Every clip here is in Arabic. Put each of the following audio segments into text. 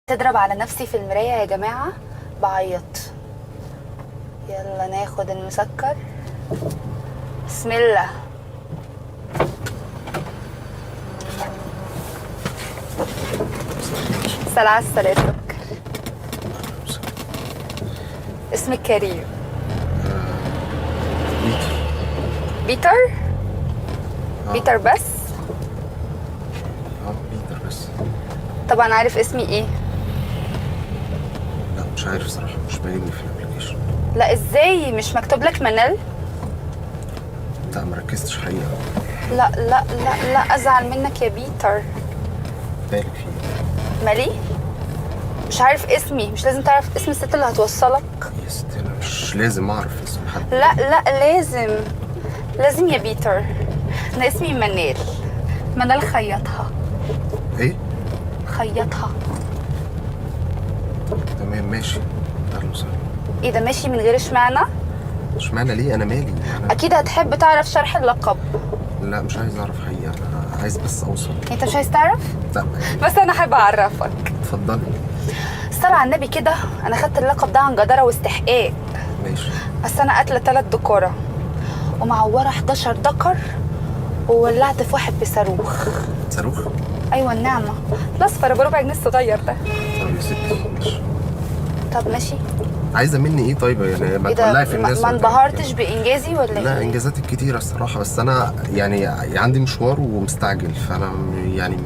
تضرب على نفسي في المراية يا جماعة بعيط. يلا ناخد المسكر. بسم الله. سلعة السلام سكر. اسمك كريم. بيتر. بيتر بس؟ بيتر بس. طبعا عارف اسمي ايه؟ لا مش عارف صراحة، مش باينني في الابلكيشن. لا ازاي مش مكتوب لك منال؟ لا مركزتش حقيقة. لا لا لا لا ازعل منك يا بيتر. بالك فيه مالي؟ مش عارف اسمي؟ مش لازم تعرف اسم الست اللي هتوصلك؟ يا ستي انا مش لازم اعرف اسم حد. لا لا لازم يا بيتر. انا اسمي منال. منال خيطها. ايه؟ خيطها. تمام ماشي. اهلا وسهلا. ايه ده ماشي من غير اشمعنى؟ اشمعنى ليه؟ انا مالي أنا... اكيد هتحب تعرف شرح اللقب. لا مش عايز اعرف حقيقة، انا عايز بس اوصل. انت مش عايز تعرف؟ لا. بس انا حابه اعرفك. اتفضلي. الصلاة على النبي كده. انا خدت اللقب ده عن جدارة واستحقاق. ماشي. بس انا قاتله 3 دكارة ومعوره 11 دكر وولعت في واحد بصاروخ. صاروخ؟ ايوه النعمه الاصفر بربع جنيه الصغير ده. طب يا ستي ماشي. طب ماشي. عايزه مني ايه طيب؟ يعني ما تولعي في الناس. ما انبهرتش بانجازي ولا ايه؟ لا انجازاتك كتيره الصراحه، بس انا يعني عندي مشوار ومستعجل، فانا يعني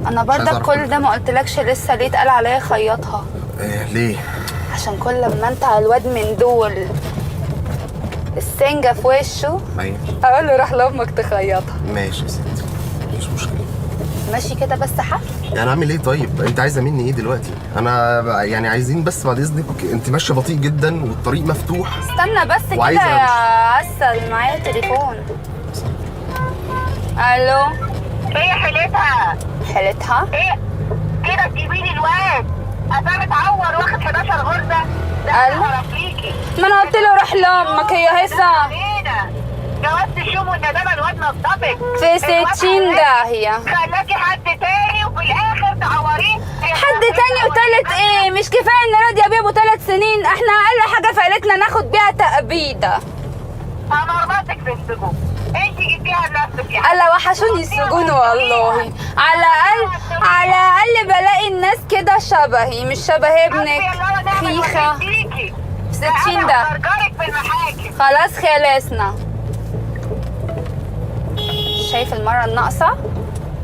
انا برضك كل ده ما قلتلكش لسه ليه اتقال عليا خيطها؟ ليه؟ عشان كل ما انت على الواد من دول السنجه في وشه ايوه اقول له روح لامك تخيطها. ماشي يا ستي مفيش مشكله. ماشي كده بس حل. يعني اعمل ايه طيب؟ انت عايزه مني ايه دلوقتي؟ انا يعني عايزين بس بعد اذنك، انت ماشيه بطيء جدا والطريق مفتوح. استنى بس كده يا عسل معايا تليفون. الو. ايه حيلتها؟ حيلتها؟ ايه كده تجيبي لي الواد؟ انا متعور واخد 11 غرزه. ده ألو؟ انا هرفيكي. ما انا قلت له روح لامك هي هسه جواز الشوم والندامه الواد نصبك في 60 داهيه. خلاكي حد تاني وفي الاخر تعوريه. حد تاني وتالت ايه؟ مش كفايه ان راضيه بيه ابو 3 سنين؟ احنا اقل حاجه في عيلتنا ناخد بيها تأبيده. انا رمتك في السجون، انت جبتيها لنفسك يا الا وحشوني السجون والله. على الاقل بلاقي الناس كده شبهي مش شبه ابنك خيخه. 60 ده في المحاكم. خلاص خلصنا. شايف المره الناقصه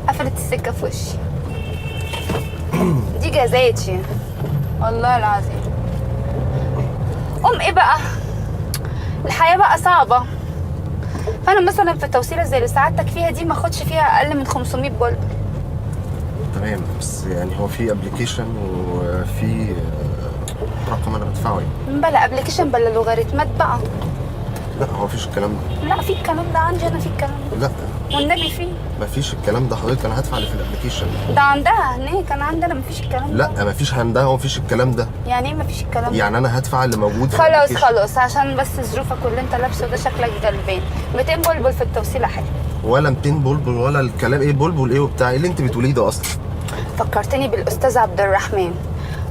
قفلت السكه في وشي. دي جزاتي والله العظيم. ايه بقى؟ الحياه بقى صعبه، فانا مثلا في التوصيله زي اللي سعادتك فيها دي ما اخدش فيها اقل من 500 بلبل. تمام بس يعني هو في ابلكيشن وفي رقم انا بدفعه يعني. بلا ابلكيشن بلا لوغاريتمات بقى. لا هو مفيش الكلام ده. لا في الكلام ده عندي انا، في الكلام ده. لا والنبي فيه. مفيش الكلام ده حضرتك، انا هدفع اللي في الابلكيشن. ده عندها هناك، انا عندنا مفيش الكلام ده. لا مفيش عندها ومفيش الكلام ده. يعني ايه مفيش الكلام ده؟ يعني انا هدفع اللي موجود في خلاص الابلكيشن. خلاص عشان بس ظروفك واللي انت لابسه ده شكلك غلبان. 200 بلبل في التوصيله حلو. ولا 200 بلبل ولا الكلام ايه بلبل ايه وبتاع ايه اللي انت بتقوليه ده اصلا؟ فكرتني بالاستاذ عبد الرحمن،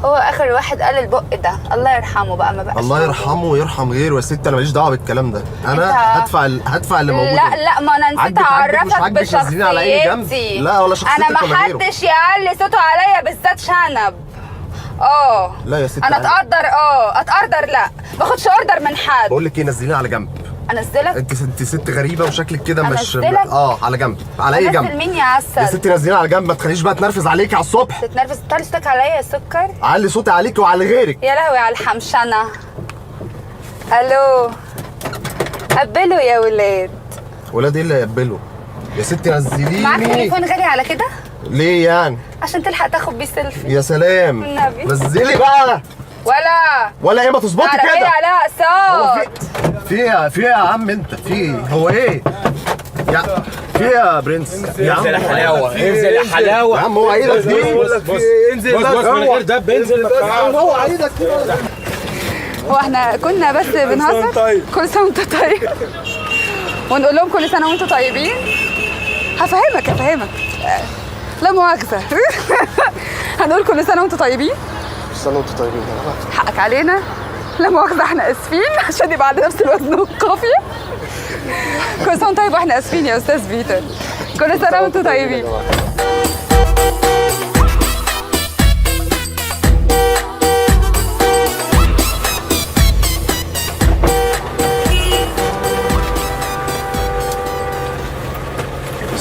هو اخر واحد قال البق ده، الله يرحمه بقى ما بقاش. الله يرحمه ويرحم غيره يا ست، انا ماليش دعوه بالكلام ده، انا هدفع اللي موجود. لا ما انا نسيت اعرفك بشخصيتي. لا ولا شخصيتك انا ما حدش يعلي صوته عليا بالذات شنب. لا يا ست انا اتقدر لا باخدش اوردر من حد. بقول لك ايه، نزليني على جنب. انزلك؟ انت ست غريبه وشكلك كده مش انزلك؟ على جنب. على اي جنب؟ انزل مين يا عسل؟ يا ستي نزليني على جنب، ما تخلينيش بقى اتنرفز عليكي على الصبح. تتنرفز؟ تعلي صوتك عليا يا سكر. علي صوتي عليكي وعلى غيرك. يا لهوي على الحمشنه. الو قبلوا يا ولاد. ولاد ايه اللي يقبلوا؟ يا ستي نزليني. معاك تليفون غالي على كده؟ ليه يعني؟ عشان تلحق تاخد بيه سيلفي. يا سلام النبي. نزلي بقى. ولا ايه ما تظبطي كده؟ ايه عليها اقساط؟ في يا عم انت في هو ايه؟ في يا برنس يا عم. انزل يا حلاوه، انزل يا حلاوه يا عم. هو عيدك دي انزل بس من غير دب، انزل. هو عيدك كده. هو احنا كنا بس بنهزر. كل سنه وانت طيب. ونقول لهم كل سنه وانتم طيبين. هفهمك لا مؤاخذه. هنقول كل سنه وانتم طيبين. استنوا انتوا طيبين. حقك علينا، لا مؤاخذه احنا اسفين عشان يبقى عندنا نفس الوزن والقافيه. كل سنه وانتم طيب واحنا اسفين يا استاذ بيتر. كل سنه وانتم طيبين.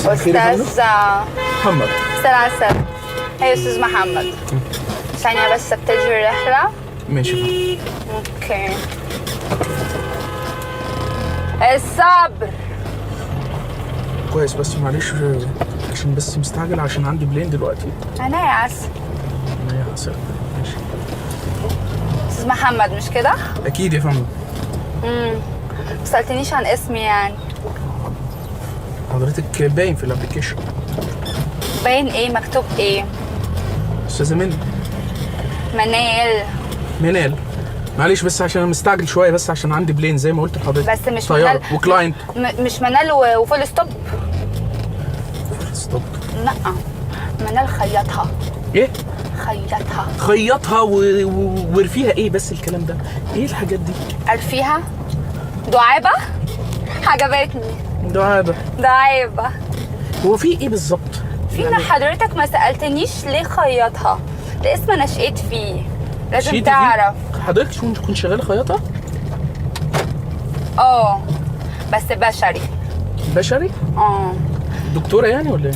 استاذ محمد. استاذ عسل. هي استاذ محمد. ثانية بس ابتدي الرحلة. ماشي. اوكي. الصبر. كويس بس معلش عشان بس مستعجل عشان عندي بلين دلوقتي. انا يا عسل. انا يا عسل. ماشي. استاذ محمد مش كده؟ اكيد يا فندم. ما سألتنيش عن اسمي يعني. حضرتك باين في الابلكيشن. باين ايه؟ مكتوب ايه؟ استاذه منى. منال. معلش بس عشان انا مستعجل شويه بس عشان عندي بلين زي ما قلت لحضرتك. بس مش طياره منال وكلاينت. مش منال وفول ستوب. ستوب. لا منال خيطها. ايه؟ خيطها وارفيها ايه بس الكلام ده؟ ايه الحاجات دي؟ ارفيها. دعابة عجبتني. دعابة. هو في ايه بالظبط؟ في ان حضرتك ما سألتنيش ليه خيطها؟ ده اسم انا شقيت فيه، لازم تعرف. حضرتك شو كنت شغاله خياطه؟ بس بشري. دكتوره يعني ولا ايه؟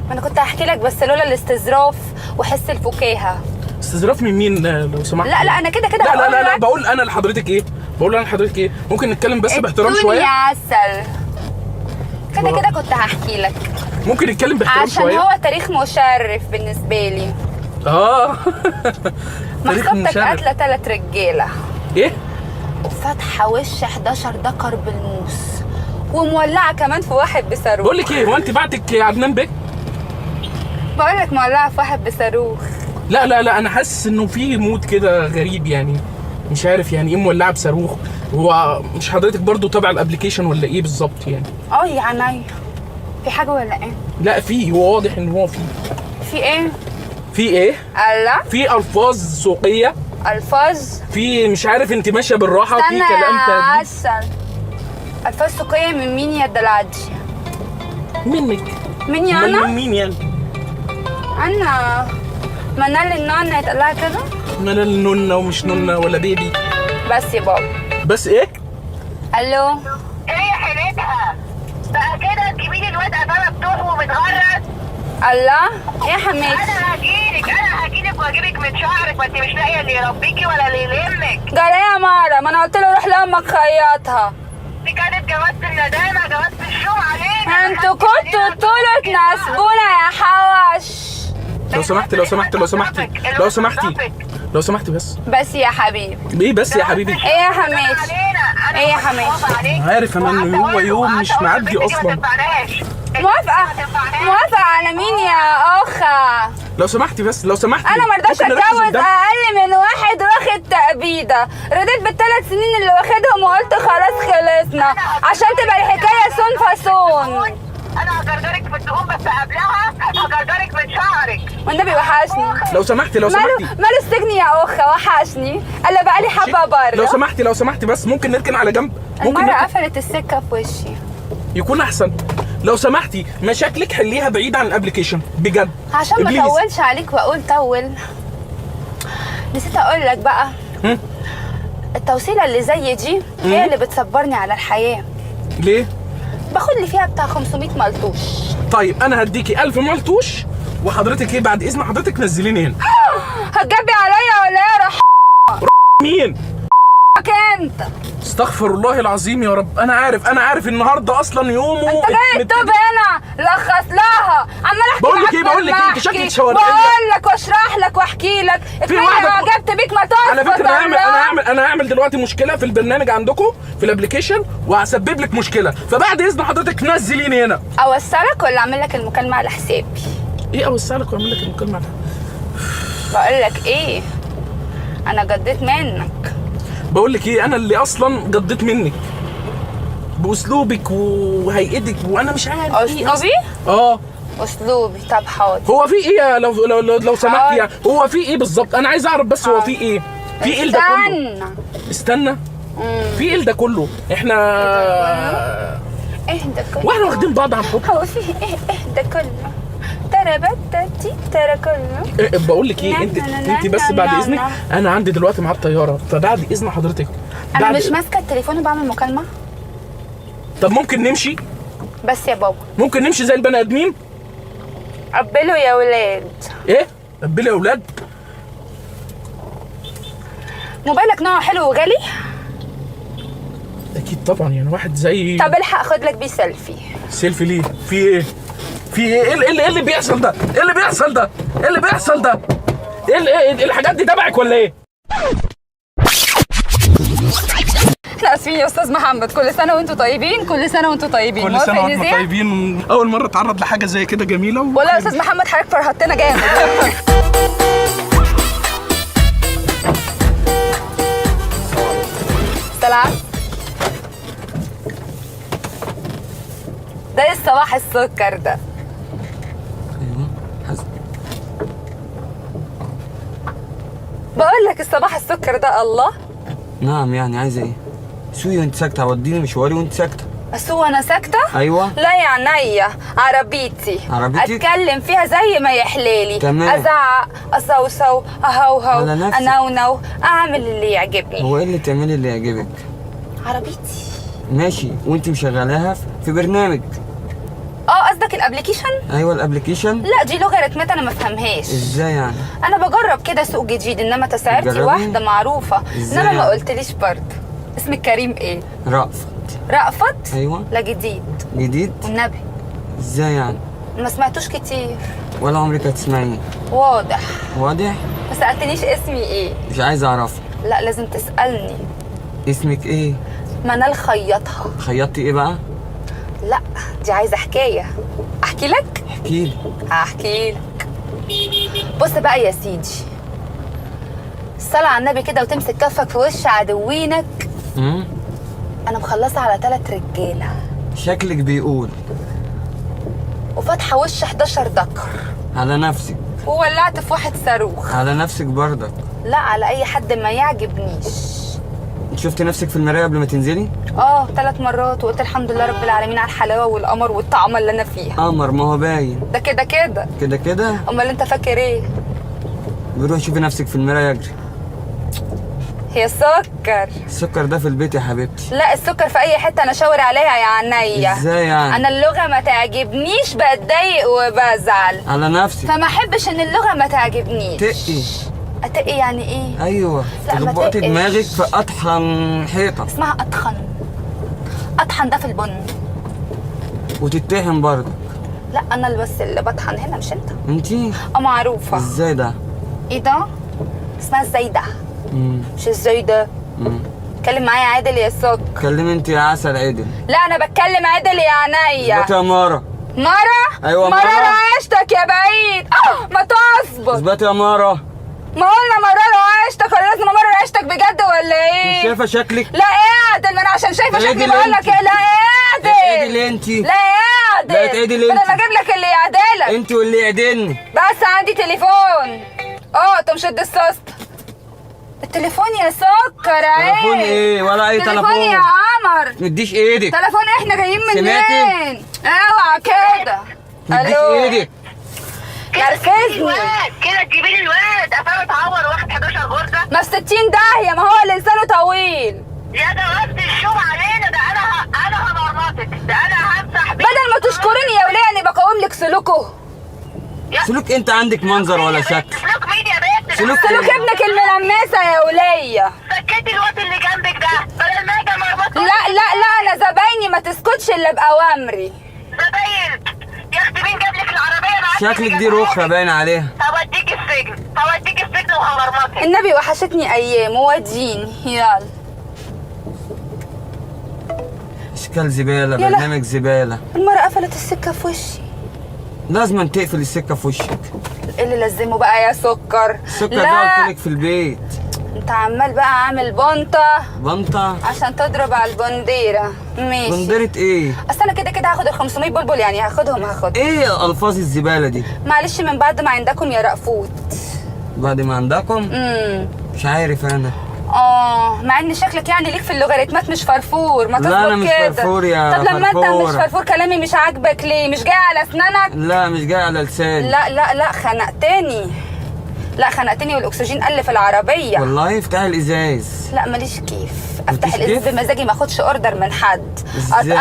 ما انا كنت هحكي لك بس لولا الاستظراف وحس الفكاهه. استظراف من مين لو سمحت؟ لا انا كده لا بقول انا لحضرتك ايه؟ ممكن نتكلم بس باحترام شويه؟ يا عسل كده كنت هحكي لك. ممكن نتكلم باحترام شويه؟ عشان هو تاريخ مشرف بالنسبه لي. مخطبتك قاتله 3 رجاله. ايه؟ وفاتحه وش 11 دكر بالموس ومولعه كمان في واحد بصاروخ. بقول لك ايه، هو انت بعتك يا عدنان بيه؟ بقول لك مولعه في واحد بصاروخ. لا انا حاسس انه في مود كده غريب يعني، مش عارف يعني ايه مولعه بصاروخ. هو مش حضرتك برضو تابع الابلكيشن ولا ايه بالظبط يعني؟ يا عينيا. في حاجه ولا ايه؟ لا هو واضح ان هو في ايه؟ الله في الفاظ سوقيه. في مش عارف انت ماشيه بالراحه في كلام عسل. الفاظ سوقيه من مين يا دلعدي؟ منك. مني انا؟ من مين يعني؟ انا منال النونة يتقال لها كده؟ منال النونة ومش نونة ولا بيبي. بس يا بابا. بس ايه؟ الو. ايه يا حيلتها؟ بقى كده تجيبي لي الواد قفاه مفتوح ومتغرز؟ الله يا حماتي. انا هجيلك واجيبك من شعرك، ما انت مش لاقيه اللي يربيكي ولا اللي يلمك. جرى يا مارا؟ ما انا قلت له روح لامك خيطها. دي كانت جوازة الندامه، جوازة الشوم علينا. انتوا كنتوا طولوا تناسبونا يا حوش. لو سمحتي بس يا حبيبي. ايه بس يا حبيبي؟ ايه يا حماتي؟ ايه يا حماتي؟ عارف انا ان هو يوم مش معدي اصلا. موافقة على مين يا اخا؟ لو سمحتي انا مرضاش اتجوز اقل من واحد واخد تأبيدة. رضيت بال3 سنين اللي واخدهم وقلت خلاص خلصنا عشان تبقى الحكاية سون فاسون. انا هجرجرك في الدهون بس قبلها هجرجرك من شعرك. والنبي وحشني. لو سمحتي ماله السجن يا اخا؟ وحشني. الا بقالي حبة بره. لو سمحتي بس ممكن نركن على جنب. المرة قفلت السكة في وشي. يكون احسن. لو سمحتي مشاكلك حليها بعيد عن الابلكيشن بجد عشان ما اطولش عليك واقول طول. نسيت اقول لك بقى. التوصيله اللي زي دي هي اللي بتصبرني على الحياه. ليه؟ باخد لي فيها بتاع 500 ملطوش. طيب انا هديكي 1000 ملطوش وحضرتك ايه بعد اذن حضرتك نزليني هنا. هتجبي عليا ولا ايه؟ مين؟ انت. استغفر الله العظيم يا رب. انا عارف النهارده اصلا يومه. انت جاي تطب هنا لخص لها عمال احكي. بقول لك ايه انت شكلك شوارع. بقول لك واشرح لك واحكي لك. في واحده عجبت بيك ما تقف. على فكره انا هعمل دلوقتي مشكله في البرنامج عندكم في الابلكيشن وهسبب لك مشكله، فبعد اذن حضرتك نزليني هنا. اوصلك ولا اعمل لك المكالمه على حسابي؟ ايه اوصلك واعمل لك المكالمه على بقول لك ايه، انا جديت منك. بقول لك ايه، انا اللي اصلا جديت منك باسلوبك وهيئتك وانا مش عارف اسلوبي؟ اسلوبي. طب حاضر. هو في ايه لو سمحت حاضر. يعني، هو في ايه بالظبط؟ انا عايز اعرف بس هو في ايه؟ في ايه ده كله؟ استنى. في ايه ده كله؟ احنا اهدى كله. واحنا واخدين بعض عن حب. هو في ايه؟ اهدى كله. ترى بتتي ترى كله. بقول لك ايه، انت بس بعد اذنك، انا عندي دلوقتي مع الطياره، فبعد اذن حضرتك انا مش ماسكه التليفون وبعمل مكالمه. طب ممكن نمشي؟ بس يا بابا ممكن نمشي زي البني ادمين؟ قبلوا يا ولاد. ايه؟ قبلوا يا ولاد؟ موبايلك نوعه حلو وغالي؟ اكيد طبعا، يعني واحد زي. طب الحق خد لك بيه سيلفي. سيلفي ليه؟ في ايه؟ في ايه؟ ايه اللي بيحصل ده؟ ايه اللي بيحصل ده؟ ايه اللي بيحصل ده؟ ايه الحاجات دي تبعك ولا ايه؟ احنا اسفين يا استاذ محمد، كل سنه وانتم طيبين. كل سنه وانتم طيبين. كل سنه وانتم طيبين. اول مره اتعرض لحاجه زي كده جميله والله يا استاذ محمد حضرتك فرحتنا جامد. سلام. ده الصباح السكر ده. ايوه حسن. بقول لك الصباح السكر ده. الله. نعم، يعني عايزه ايه؟ سوي وانت ساكته، وديني مشواري وانت ساكته. بس هو انا ساكته؟ ايوه. لا يا عينيا، عربيتي اتكلم فيها زي ما يحلالي. تمام. ازعق، اصوصو، اهوهو، على نفسك. انونو، اعمل اللي يعجبني. هو ايه اللي تعملي اللي يعجبك؟ عربيتي. ماشي، وانت مشغلاها في برنامج. قصدك الابلكيشن؟ ايوه الابلكيشن. لا دي لوغاريتمات انا ما افهمهاش. ازاي يعني؟ انا بجرب كده سوق جديد، انما تسعيرتي بتجربي؟ واحده معروفه. إزاي انما ما يعني؟ قلتليش برضه اسمك كريم ايه؟ رأفت. رأفت؟ ايوه. لا جديد جديد؟ والنبي. ازاي يعني؟ ما سمعتوش كتير. ولا عمرك هتسمعيه. واضح. واضح؟ ما سألتنيش اسمي ايه؟ مش عايز اعرفه. لا لازم تسألني. اسمك ايه؟ منال خيطها. خيطتي ايه بقى؟ لا دي عايزه حكايه. احكي لك؟ احكي لي. هحكي لك. بص بقى يا سيدي، الصلاة على النبي كده وتمسك كفك في وش عدوينك. انا مخلصه على 3 رجاله شكلك بيقول. وفاتحه وش 11 ذكر. على نفسك. وولعت في واحد صاروخ. على نفسك برضك. لا على اي حد ما يعجبنيش. شفتي نفسك في المرايه قبل ما تنزلي؟ 3 مرات، وقلت الحمد لله رب العالمين على الحلاوه والقمر والطعمه اللي انا فيها. قمر، ما هو باين. ده كده كده. كده كده. امال انت فاكر ايه؟ بروح شوفي نفسك في المرايه اجري. هي سكر. السكر ده في البيت يا حبيبتي. لا السكر في اي حته انا شاور عليها يا عينيا. ازاي يعني؟ انا اللغه ما تعجبنيش بتضايق وبزعل. على نفسك. فما احبش ان اللغه ما تعجبنيش. تقي. اتقي يعني ايه؟ ايوه، لا، ما تخبطي تقش. دماغك في اطحن حيطه. اسمها اطحن. اطحن ده في البن. وتتحن برضه. لا انا اللي بس اللي بطحن هنا مش انت. انتي؟ معروفه. ازاي ده؟ ايه ده؟ اسمها الزايده. مش الزايده. اتكلم معايا عادل يا سكر. كلمي انت يا عسل عدل. لا انا بتكلم عادل يا عينيا. اثبتي يا مارة. مارة؟ ايوه مارة مارة. عيشتك يا بعيد. ما تصبر. اثبتي يا مارة. ما قلنا مرة عيشتك ولا لازم امرر عيشتك بجد ولا ايه؟ مش شايفه شكلك؟ لا اعدل، ما انا عشان شايفه لا شكلي اعدل بقول لك انت. ايه. لا اعدل. اعدل انت. لا اعدل. لا اتعدل بدل انت. ما اجيب لك اللي يعدلك. انت واللي يعدلني. بس عندي تليفون. انت مشد السوست. التليفون يا سكر عيب. تليفون ايه ولا اي تليفون تليفون؟ يا قمر. مديش ايدك. تليفون احنا جايين منين؟ سمعتي؟ اوعى كده. مديش الو. ايدك. نرفزني. الواد كده تجيبي لي الواد قفاه اتعور واخد 11 غرزه. ما في 60 داهيه، ما هو اللي لسانه طويل. يا ده قصد الشوم علينا ده. انا همرمطك ده. انا همسح بيك. بدل ما تشكريني يا وليه اني بقوم لك سلوكه. سلوك انت عندك منظر ولا شكل؟ سلوك مين يا بنت؟ سلوك سلوك ابنك الملمسه يا وليه. سكتي الواد اللي جنبك ده بدل ما اجي امرمطك. لا انا زبايني ما تسكتش الا باوامري. زباين يا اختي مين جاب لك العربيه معاك؟ شكلك دي رخرة باين عليها. هوديك السجن وهمرمطك. النبي وحشتني ايام وديني. يلا. اشكال زبالة، يلا. برنامج زبالة. المرة قفلت السكه في وشي. لازم تقفل السكة في وشك. ايه اللي لزمه بقى يا سكر؟ السكر ده لا قلت لك في البيت. انت عمال بقى عامل بنطة بنطة؟ عشان تضرب على البنديرة. ماشي. بندرة ايه؟ اصل انا كده كده هاخد ال 500 بلبل، يعني هاخدهم. ايه الفاظ الزبالة دي؟ معلش، من بعد ما عندكم يا رأفوت. بعد ما عندكم؟ مش عارف انا. مع ان شكلك يعني ليك في اللوغاريتمات مش فرفور، ما تظبط كده. لا انا مش فرفور يا طب لما فرفورة. انت مش فرفور كلامي مش عاجبك ليه؟ مش جاي على اسنانك؟ لا مش جاي على لساني. لا خنقتني. لا خنقتني، والاكسجين قل في العربيه. والله افتح الازاز. لا ماليش كيف افتح مالكيش الازاز كيف؟ بمزاجي، ما اخدش اوردر من حد. ازاي؟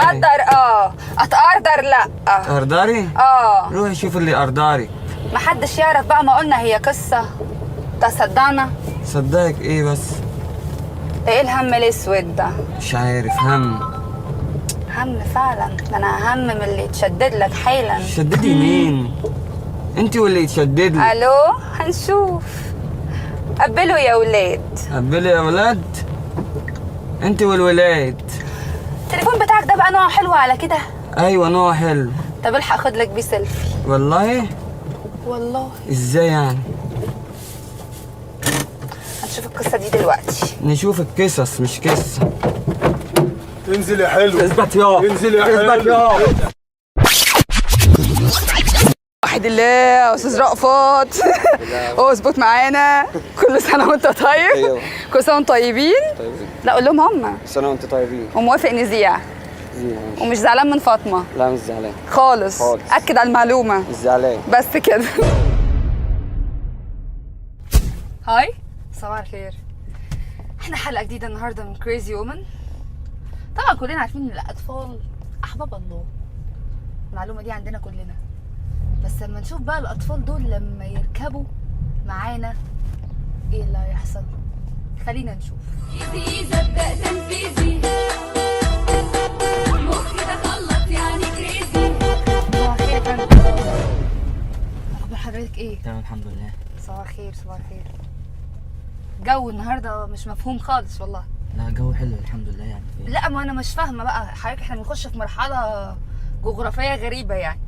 اتقدر لا. ارداري؟ روحي شوف اللي ارداري. ما حدش يعرف بقى، ما قلنا هي قصه. تصدقنا؟ صدقك ايه بس؟ ايه الهم الاسود ده؟ مش عارف. هم فعلا. ده انا هم من اللي يتشدد لك حالا. شددي مين؟ انت واللي يتشدد لي. الو، هنشوف. قبلوا يا ولاد. قبلي يا ولاد. انت والولاد. التليفون بتاعك ده بقى نوعه حلو على كده؟ ايوه نوع حلو. طب الحق اخد لك بيه سيلفي. والله؟ ازاي يعني؟ هنشوف القصه دي دلوقتي. نشوف القصص مش قصه. انزل يا حلو. اثبت يا. انزل يا حلو. اثبت يا. وحد الله يا استاذ رأفت. اظبط معانا. كل سنه وانت طيب. ايوه. كل سنه وانتم طيبين. لا قول لهم هم. سنه وانتم طيبين. وموافق نذيع. ومش زعلان من فاطمه. لا مش زعلان خالص. اكد على المعلومه. مش زعلان. بس كده. هاي، صباح الخير. احنا حلقه جديده النهارده من كريزي وومن. طبعا كلنا عارفين ان الاطفال احباب الله. المعلومه دي عندنا كلنا. بس لما نشوف بقى الاطفال دول لما يركبوا معانا ايه اللي هيحصل، خلينا نشوف. كريزي ابدا تنفيذي، مخي ده خلط يعني كريزي. صباح الخير يا فندم. اخبار حضرتك ايه؟ تمام الحمد لله. صباح الخير. صباح الخير. جو النهارده مش مفهوم خالص والله. لا جو حلو الحمد لله يعني. لا ما انا مش فاهمه بقى حضرتك، احنا بنخش في مرحله جغرافيه غريبه يعني.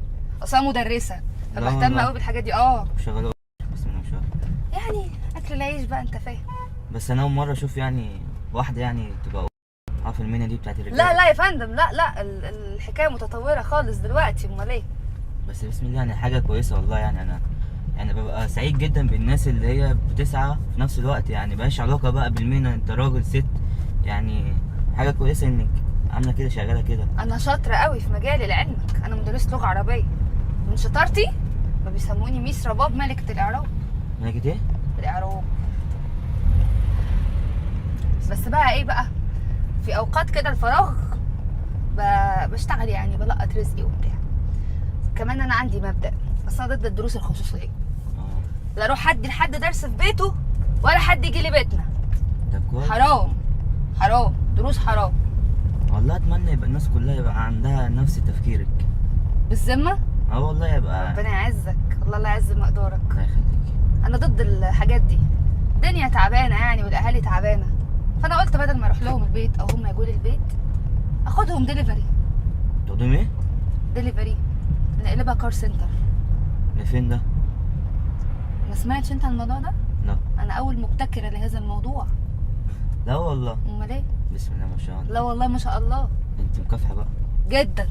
اصلا مدرسه فبهتم قوي بالحاجات دي. شغال بس من شهر. يعني اكل العيش بقى، انت فاهم. بس انا اول مره اشوف يعني واحده يعني تبقى عارفه المهنه دي بتاعت الرجاله. لا يا فندم، لا الحكايه متطوره خالص دلوقتي. امال ايه؟ بس بسم الله يعني حاجه كويسه والله. يعني انا يعني ببقى سعيد جدا بالناس اللي هي بتسعى في نفس الوقت، يعني مبقاش علاقه بقى بالمهنه انت راجل ست. يعني حاجه كويسه انك عامله كده شغاله كده. انا شاطره قوي في مجالي لعلمك. انا مدرسه لغه عربيه. من شطارتي ما بيسموني ميس رباب ملكه الاعراب. ملكه ايه؟ الاعراب. بس بقى ايه بقى، في اوقات كده الفراغ بشتغل يعني، بلقط رزقي وبتاع. كمان انا عندي مبدأ، بس انا ضد الدروس الخصوصيه. لا اروح ادي لحد درس في بيته ولا حد يجي لي بيتنا. طب كويس. حرام دروس حرام. والله اتمنى يبقى الناس كلها يبقى عندها نفس تفكيرك. بالذمه؟ والله يبقى ربنا يعزك. الله لا يعز مقدارك. الله يخليك. انا ضد الحاجات دي. الدنيا تعبانه يعني، والاهالي تعبانه. فانا قلت بدل ما اروح لهم البيت او هم يجوا لي البيت، اخدهم ديليفري. تقدم ايه؟ ديليفري، نقلبها كار سنتر. ده فين ده؟ ما سمعتش انت عن الموضوع ده؟ لا. انا اول مبتكره لهذا الموضوع. لا والله. امال ايه؟ بسم الله ما شاء الله. لا والله ما شاء الله. انت مكافحه بقى. جدا.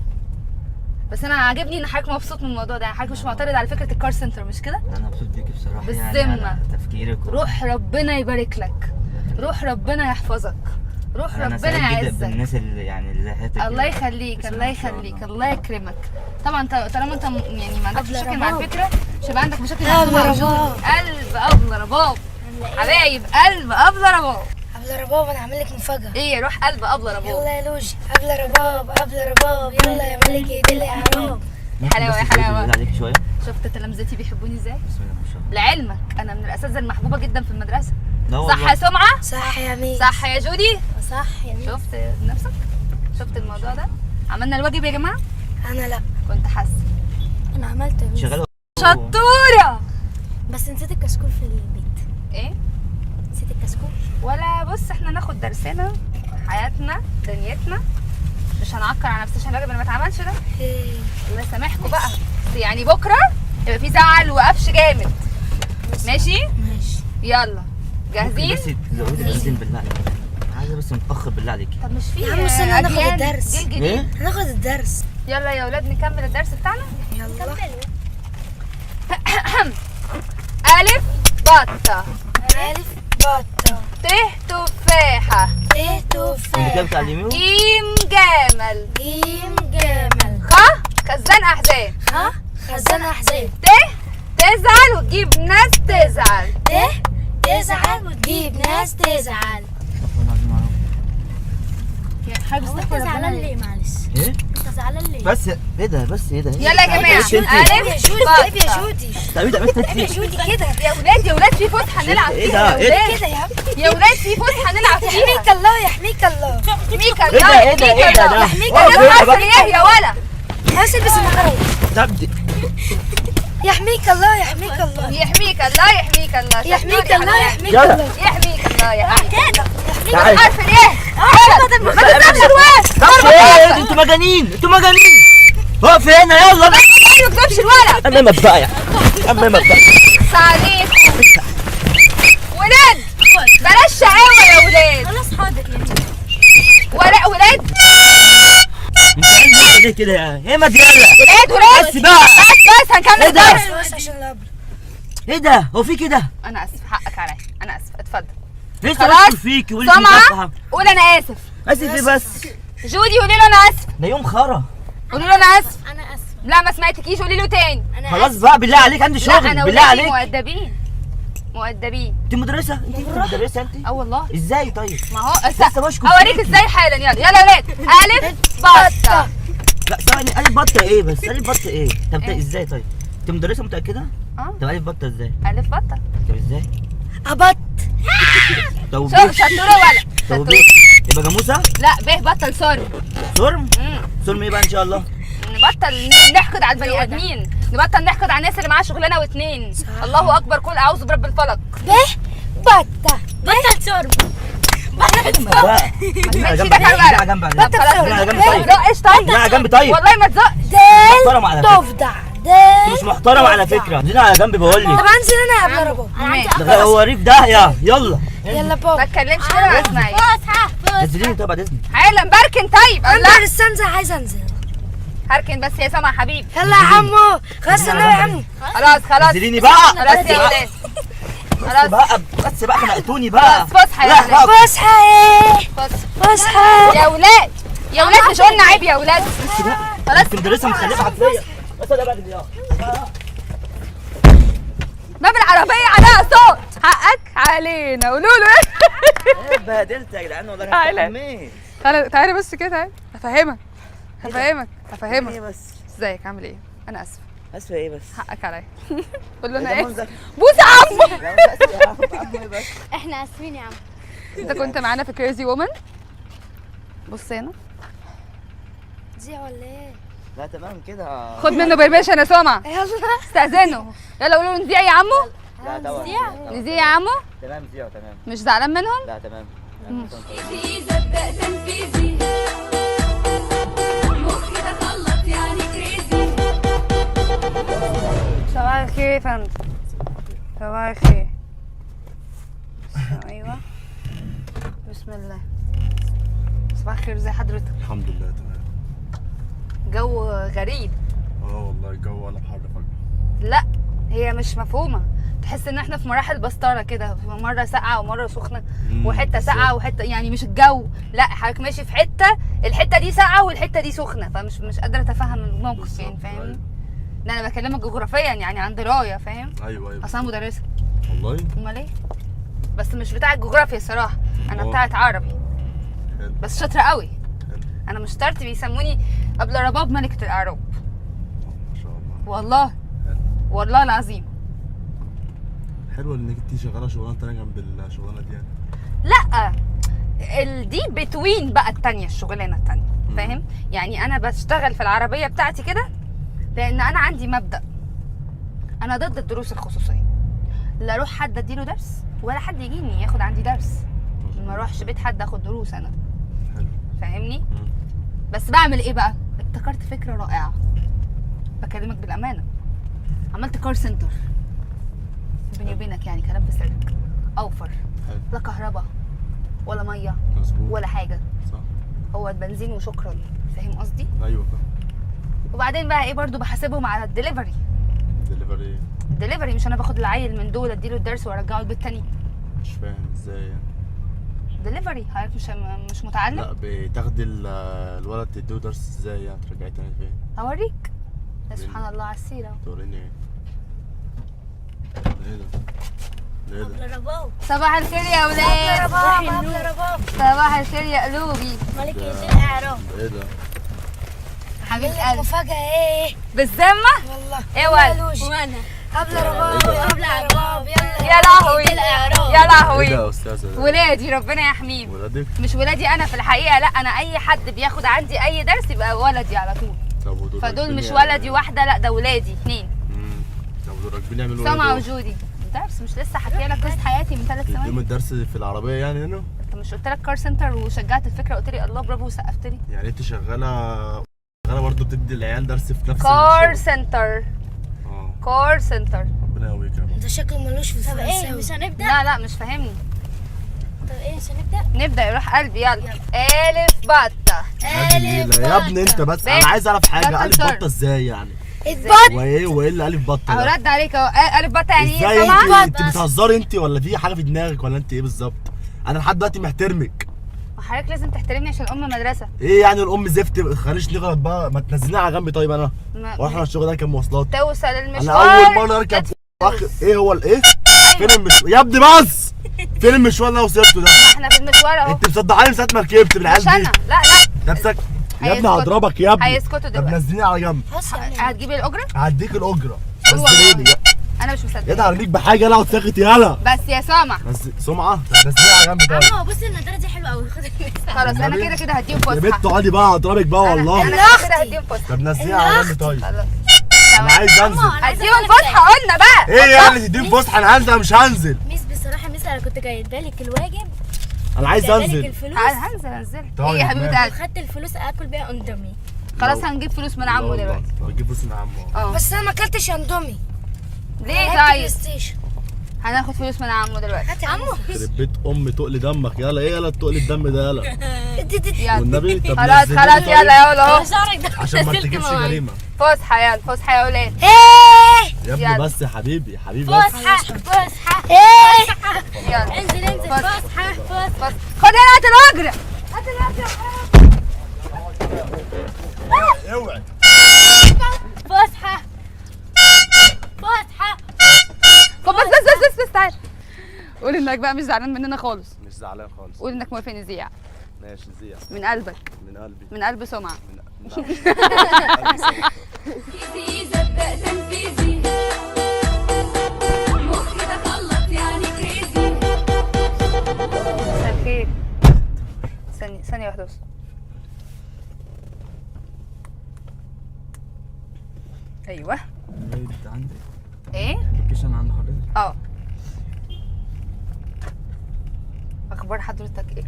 بس انا عاجبني ان حضرتك مبسوط من الموضوع ده، يعني حضرتك مش معترض على فكره الكار سنتر، مش كده؟ انا مبسوط بيكي بصراحه. بالذمة. يعني على تفكيرك روح ربنا يبارك لك. روح ربنا يحفظك. روح أنا ربنا سعيد جدا يعزك. بالناس اللي يعني اللي حياتك. الله يخليك. الله يخليك. الله يكرمك. طبعا انت طالما انت يعني ما عندكش مشاكل مع الفكره، مش هيبقى عندك مشاكل مع الجمهور. قلب ابله رباب. حبايب قلب ابله رباب. أبلة رباب أنا هعمل لك مفاجأة. ايه؟ روح قلب ابله رباب. يلا يا لوجي. أبلة رباب يلا يا ملكة الإعراب. حلاوه يا حلاوه. عليك شويه. شفت تلامذتي بيحبوني ازاي؟ بسم الله ما شاء الله. لعلمك انا من الاساتذه المحبوبه جدا في المدرسه. لا صح والله. يا سمعه؟ صح يا ميس. صح يا جودي؟ صح يا ميس. شفت نفسك؟ شفت الموضوع ده؟ عملنا الواجب يا جماعه؟ أنا لأ. كنت حاسه. أنا عملت يا ميس. شغاله. شطوره. بس نسيت الكشكول في البيت. ايه؟ نسيت الكشكول. ولا بص، احنا ناخد درسنا، حياتنا، دنيتنا، مش هنعكر على نفسنا الواجب اللي ما اتعملش ده. إيه. الله يسامحكم بقى. يعني بكره يبقى في زعل وقفش جامد. ماشي؟ ماشي. يلا جاهزين؟ بس تزودي بنزين بالله عليك. عايزه بس متاخر بالله عليك. طب مش في يا عم استنى هناخد أجيال الدرس. جيل جديد. ايه؟ هناخد الدرس. يلا يا ولاد نكمل الدرس بتاعنا. يلا. ألف بطة، ألف بطة، ت تفاحة، ت انت كده تفاحة، بتعلميهم؟ جيم جمل، جيم جمل، خ خزان أحزان، خ خزان أحزان، ت تزعل وتجيب ناس تزعل، ت تزعل وتجيب ناس تزعل. هو انت زعلان ليه معلش؟ ايه؟ انت زعلان ليه؟ بس ايه ده بس ايه ده؟ يلا يا جماعة معلش انت. ألف عيب يا جودي، عيب يا بطة. جودي، طب ايه ده عيب يا جودي كده. يا ولاد في فسحة نلعب ايه فيها ده؟ يا ايه ولاد. كده يا عم. يا ولاد في فسحة نلعب فيها. يحميك الله، يحميك الله. يحميك ايه الله، ده ايه ده ايه ده ده؟ يحميك واقف الله. هنا انا بقى. ايه يا ولا خلاص البس النهارده. طب يحميك الله، يحميك الله. يحميك الله، يحميك الله، يحميك الله، يحميك يلا. الله. يحميك الله، يحميك الله. تعالي. حرف الايه؟ ما تضربش الولد. طب ايه انتوا مجانين انتوا مجانين. واقف هنا يلا. ما تضربش الولد. امامك بقى يا امامك بقى. عليكم ولاد، بلاش شقاوة يا ولاد. خلاص حاضر يا مين. ولا ولاد انت عايز ليه كده يا همد يلا. ولاد بس بقى. بس هنكمل ايه ده؟ الدرس. بس عشان الأب. ايه ده هو في كده؟ انا اسف، حقك عليا، انا اسف، اتفضل. لسه خلاص بشكر فيكي واللي سمعة قول انا اسف. اسف ايه بس؟ جودي قولي له انا اسف، ده يوم خرا. قولي له انا اسف. أنا آسفة. لا ما سمعتكيش، قولي له تاني. أنا خلاص آسفة. بقى بالله عليك عندي لا شغل انا بالله ولادي عليك. مؤدبين مؤدبين. انت مدرسة؟ انت مدرسة انت؟ اه والله. ازاي طيب؟ ما هو لسه بشكر اوريك فيكي. ازاي حالا. يلا يلا يا ولاد. الف بطه. لا ثواني الف بطة ايه بس؟ الف بطة ايه؟ طب ايه؟ ازاي طيب؟ انت مدرسة متأكدة؟ اه طب الف بطة ازاي؟ الف بطه. طب ازاي؟ أبط. طب شو ب شطوره ولا طب ب شطوره؟ يبقى جاموسة؟ لا به بطل صرم. سرم؟ سرم ايه بقى ان شاء الله؟ نبطل نحقد على البني ادمين، نبطل نحقد على الناس اللي معاها شغلانه واتنين. الله اكبر، قول اعوذ برب الفلق. بطة. بطة شرب. بقى تمشي على ايدك على على الورق. جنب على طب جنب خلاص على جنب ما طيب تزقش طيب. لا على جنب طيب والله ما تزقش. محترم على فكرة تفضع. ده مش محترم على فكرة دينا على جنب بقول طب لك انزل انا قبل رباب. ده هو ريف داهية يلا يلا ما بابا. تتكلمش كده مع اسماعيل. نزليني طب بعد اذنك حالا بركن طيب. انا الله لسه انزل، عايز انزل. هركن بس يا سما حبيبي. يلا يا عمو. خلاص انا يا عمو. خلاص خلاص نزليني بقى خلاص يا ولاد. خلاص بس بقى خنقتوني بقى خلاص فسحه يا لا، ولاد. لا. فسحة ايه؟ فسحه فسحة. يا ولاد. يا ولاد مش قلنا عيب يا ولاد. بس بقى خلاص انت مدرسة مخلفة عقلية بس ده بقى يلا باب العربيه عليها صوت. حقك علينا. قولوا له ايه اتبهدلت يا جدعان والله تعالى. انا فهمت تعالى تعالى بس كده. تعالى هفهمك هفهمك ايه هفهمك. بس ازيك عامل ايه؟ انا اسفه، اسفة ايه بس حقك عليا. قول له ده انا اسف. منظر. بوس يا عمو. لا، بس يا عم، عم ايه بس احنا اسفين يا عم. انت كنت معانا في كريزي وومن. بص هنا، دي ولا ايه؟ لا تمام كده خد منه برميشن يا سمعة. يلا. استأذنه. يلا قولوا له نذيع يا عمو. لا طبعا نذيع يا عمو. تمام زيرو تمام مش زعلان منهم؟ لا تمام فيزا ابدأ تنفيذي، مخي تخلط يعني كريزي. صباح الخير يا فندم. صباح الخير. ايوه بسم الله. صباح الخير، ازي حضرتك؟ الحمد لله تمام. جو غريب. والله الجو ولا بحاجه فجاه. لا هي مش مفهومه، تحس ان احنا في مراحل بسطره كده، مره ساقعه ومره سخنه وحته ساقعه وحته، يعني مش الجو، لا حضرتك ماشي في حته، الحته دي ساقعه والحته دي سخنه، فمش قادره اتفهم الموقف يعني، فاهمني؟ ده انا بكلمك جغرافيا يعني عن درايه، فاهم؟ ايوه اصلا مدرسه. والله امال ايه؟ بس مش بتاعه جغرافيا الصراحه، انا أمال؟ بتاعه عربي حلو. بس شاطره قوي. حلو. انا مش شرط بيسموني قبل رباب ملكه الاعراب. ما شاء الله. والله حلو. والله العظيم. حلو انك انت شغاله شغلانه تانيه جنب الشغلانه دي يعني. لا دي بتوين بقى التانية، الشغلانه التانية، فاهم؟ يعني انا بشتغل في العربيه بتاعتي كده لان انا عندي مبدأ، انا ضد الدروس الخصوصيه، لا اروح حد اديله درس ولا حد يجيني ياخد عندي درس، ما اروحش بيت حد اخد دروس انا، حلو. فاهمني؟ بس بعمل ايه بقى؟ ابتكرت فكره رائعه، بكلمك بالامانه، عملت كار سنتر بيني وبينك، يعني كلام في سرك اوفر حلو. لا كهرباء ولا ميه مظبوط. ولا حاجه، صح. هو البنزين وشكرا. فاهم قصدي؟ ايوه فاهم. وبعدين بقى ايه برضو بحاسبهم على الدليفري. دليفري مش انا باخد العيل من دول اديله الدرس وارجعه البيت تاني. مش فاهم ازاي يعني. دليفري حضرتك مش متعلم؟ لا بتاخدي الولد تديه درس ازاي يعني ترجعيه تاني فين؟ اوريك. سبحان الله على السيره. توريني ايه؟ ايه ده؟ ايه ده؟ أبلة رباب صباح الخير يا ولاد. أبلة رباب صباح الخير يا قلوبي. ملكة الأعراب. ايه ده؟ حبيب لك قلبي مفاجأة إيه؟ بالذمه. والله ايه ولد؟ وأنا أبلة رباب أبلة رباب يا لهوي يا لهوي. ايه ده يا استاذه ده؟ ولادي ربنا يحميهم. ولادك؟ مش ولادي انا في الحقيقه، لا انا اي حد بياخد عندي اي درس يبقى ولدي على طول. طب ودول فدول راكبين مش يعني- ولدي واحده، لا ده ولادي اتنين. طب ودول راكبين يعملوا ايه؟ سما دول؟ وجودي. درس مش لسه حكي لك قصه حياتي من 3 تديهم ثواني؟ الدرس في العربيه يعني هنا؟ انت مش قلت لك كار سنتر وشجعت الفكره قلت لي الله برافو وسقفت لي؟ يعني انت شغاله برضه بتدي العيال درس في نفس كار الشغل؟ سنتر. اه كار سنتر. ربنا يقويك يا رب. ده شكله ملوش في طب ايه الفرنساوي. مش هنبدأ؟ لا مش فاهمني. طب ايه مش هنبدأ؟ نبدا يروح قلبي يلا. الف بطه. ألف يا ابني انت بس انا بيت. عايز اعرف حاجه بطل الف شرب. بطه ازاي يعني؟ اتبط وايه اللي الف بطه اهو ده؟ رد عليك اهو. الف بطه يعني ايه؟ ازاي سمع. انت بتهزري انت ولا في حاجه في دماغك ولا انت ايه بالظبط؟ انا لحد دلوقتي محترمك. حضرتك لازم تحترمني عشان ام مدرسه. ايه يعني الام زفت ما تخليش نغلط بقى، ما تنزليني على جنب طيب انا واروح على الشغل ده كان مواصلات. توصل انا المشوار. اول مره اركب ايه هو الايه؟ فين المشوار يا ابني بس؟ فين المشوار اللي انا وصلته ده؟ احنا في المشوار اهو. انت مصدعاني من ساعه ما ركبت بالعيال مش دي. انا لا نفسك يا ابني هيسكتوا. هضربك يا ابني. هيسكتوا طب دلوقتي. نزليني على جنب. هتجيبي الاجره؟ هديك الاجره قول نزليني والله. انا مش مصدقه. يا ده هرميك بحاجه انا وساكت يالا. بس يا سامع بس سمعه طب نزليني على جنب طيب. عمو بص النضارة دي حلوة قوي خد خلاص انا النبي. كده هديهم يا بنت فسحه. اقعدي بقى هضربك بقى والله. انا كده هديهم فسحه. طب نزليني على جنب طيب. خلاص انا عايز انزل. هديهم فسحه قلنا بقى. ايه يعني تديني فسحه؟ انا هنزل مش هنزل. ميس بصراحة ميس انا كنت جايبه لك الواجب انا عايز جايبه لك انزل. الفلوس هنزل. طيب، ايه يا حبيبه ماشي. قلبي؟ وخدت الفلوس اكل بيها اندومي. خلاص هنجيب فلوس من عمو دلوقتي. هجيب فلوس من عمو. اه بس أنا ما أكلتش أندومي. ليه لعبت بلاي طيب؟ ستيشن. هناخد فلوس من عمو دلوقتي. هات يا عمو. يخرب بيت ام تقل دمك يلا. ايه يلا تقل الدم ده يلا يلا والنبي. طب خلاص نزليني خلاص طيب. يلا اهو اهو. شعرك ده عشان ما ارتكبش جريمه. فسحه يلا فسحه يا ولاد. إيه يا يلا. ابني بس يا حبيبي حبيبي بس. فسحة إيه يلا انزل فسحة. فسحة خد هنا هات الاجره. هات الاجره. اوعي فسحة فسحة طب بس تعال. قول انك بقى مش زعلان مننا خالص. مش زعلان خالص. قول انك موافق نذيع ماشي زيع من قلبك من قلبي من قلب سمعه. تنفيذي زبق تنفيذي مخي تخلط يعني كريزي مساء الخير. ثانيه واحده بس. ايوه انت عندك ايه لوكيشن عند حضرتك؟ اه اخبار حضرتك ايه؟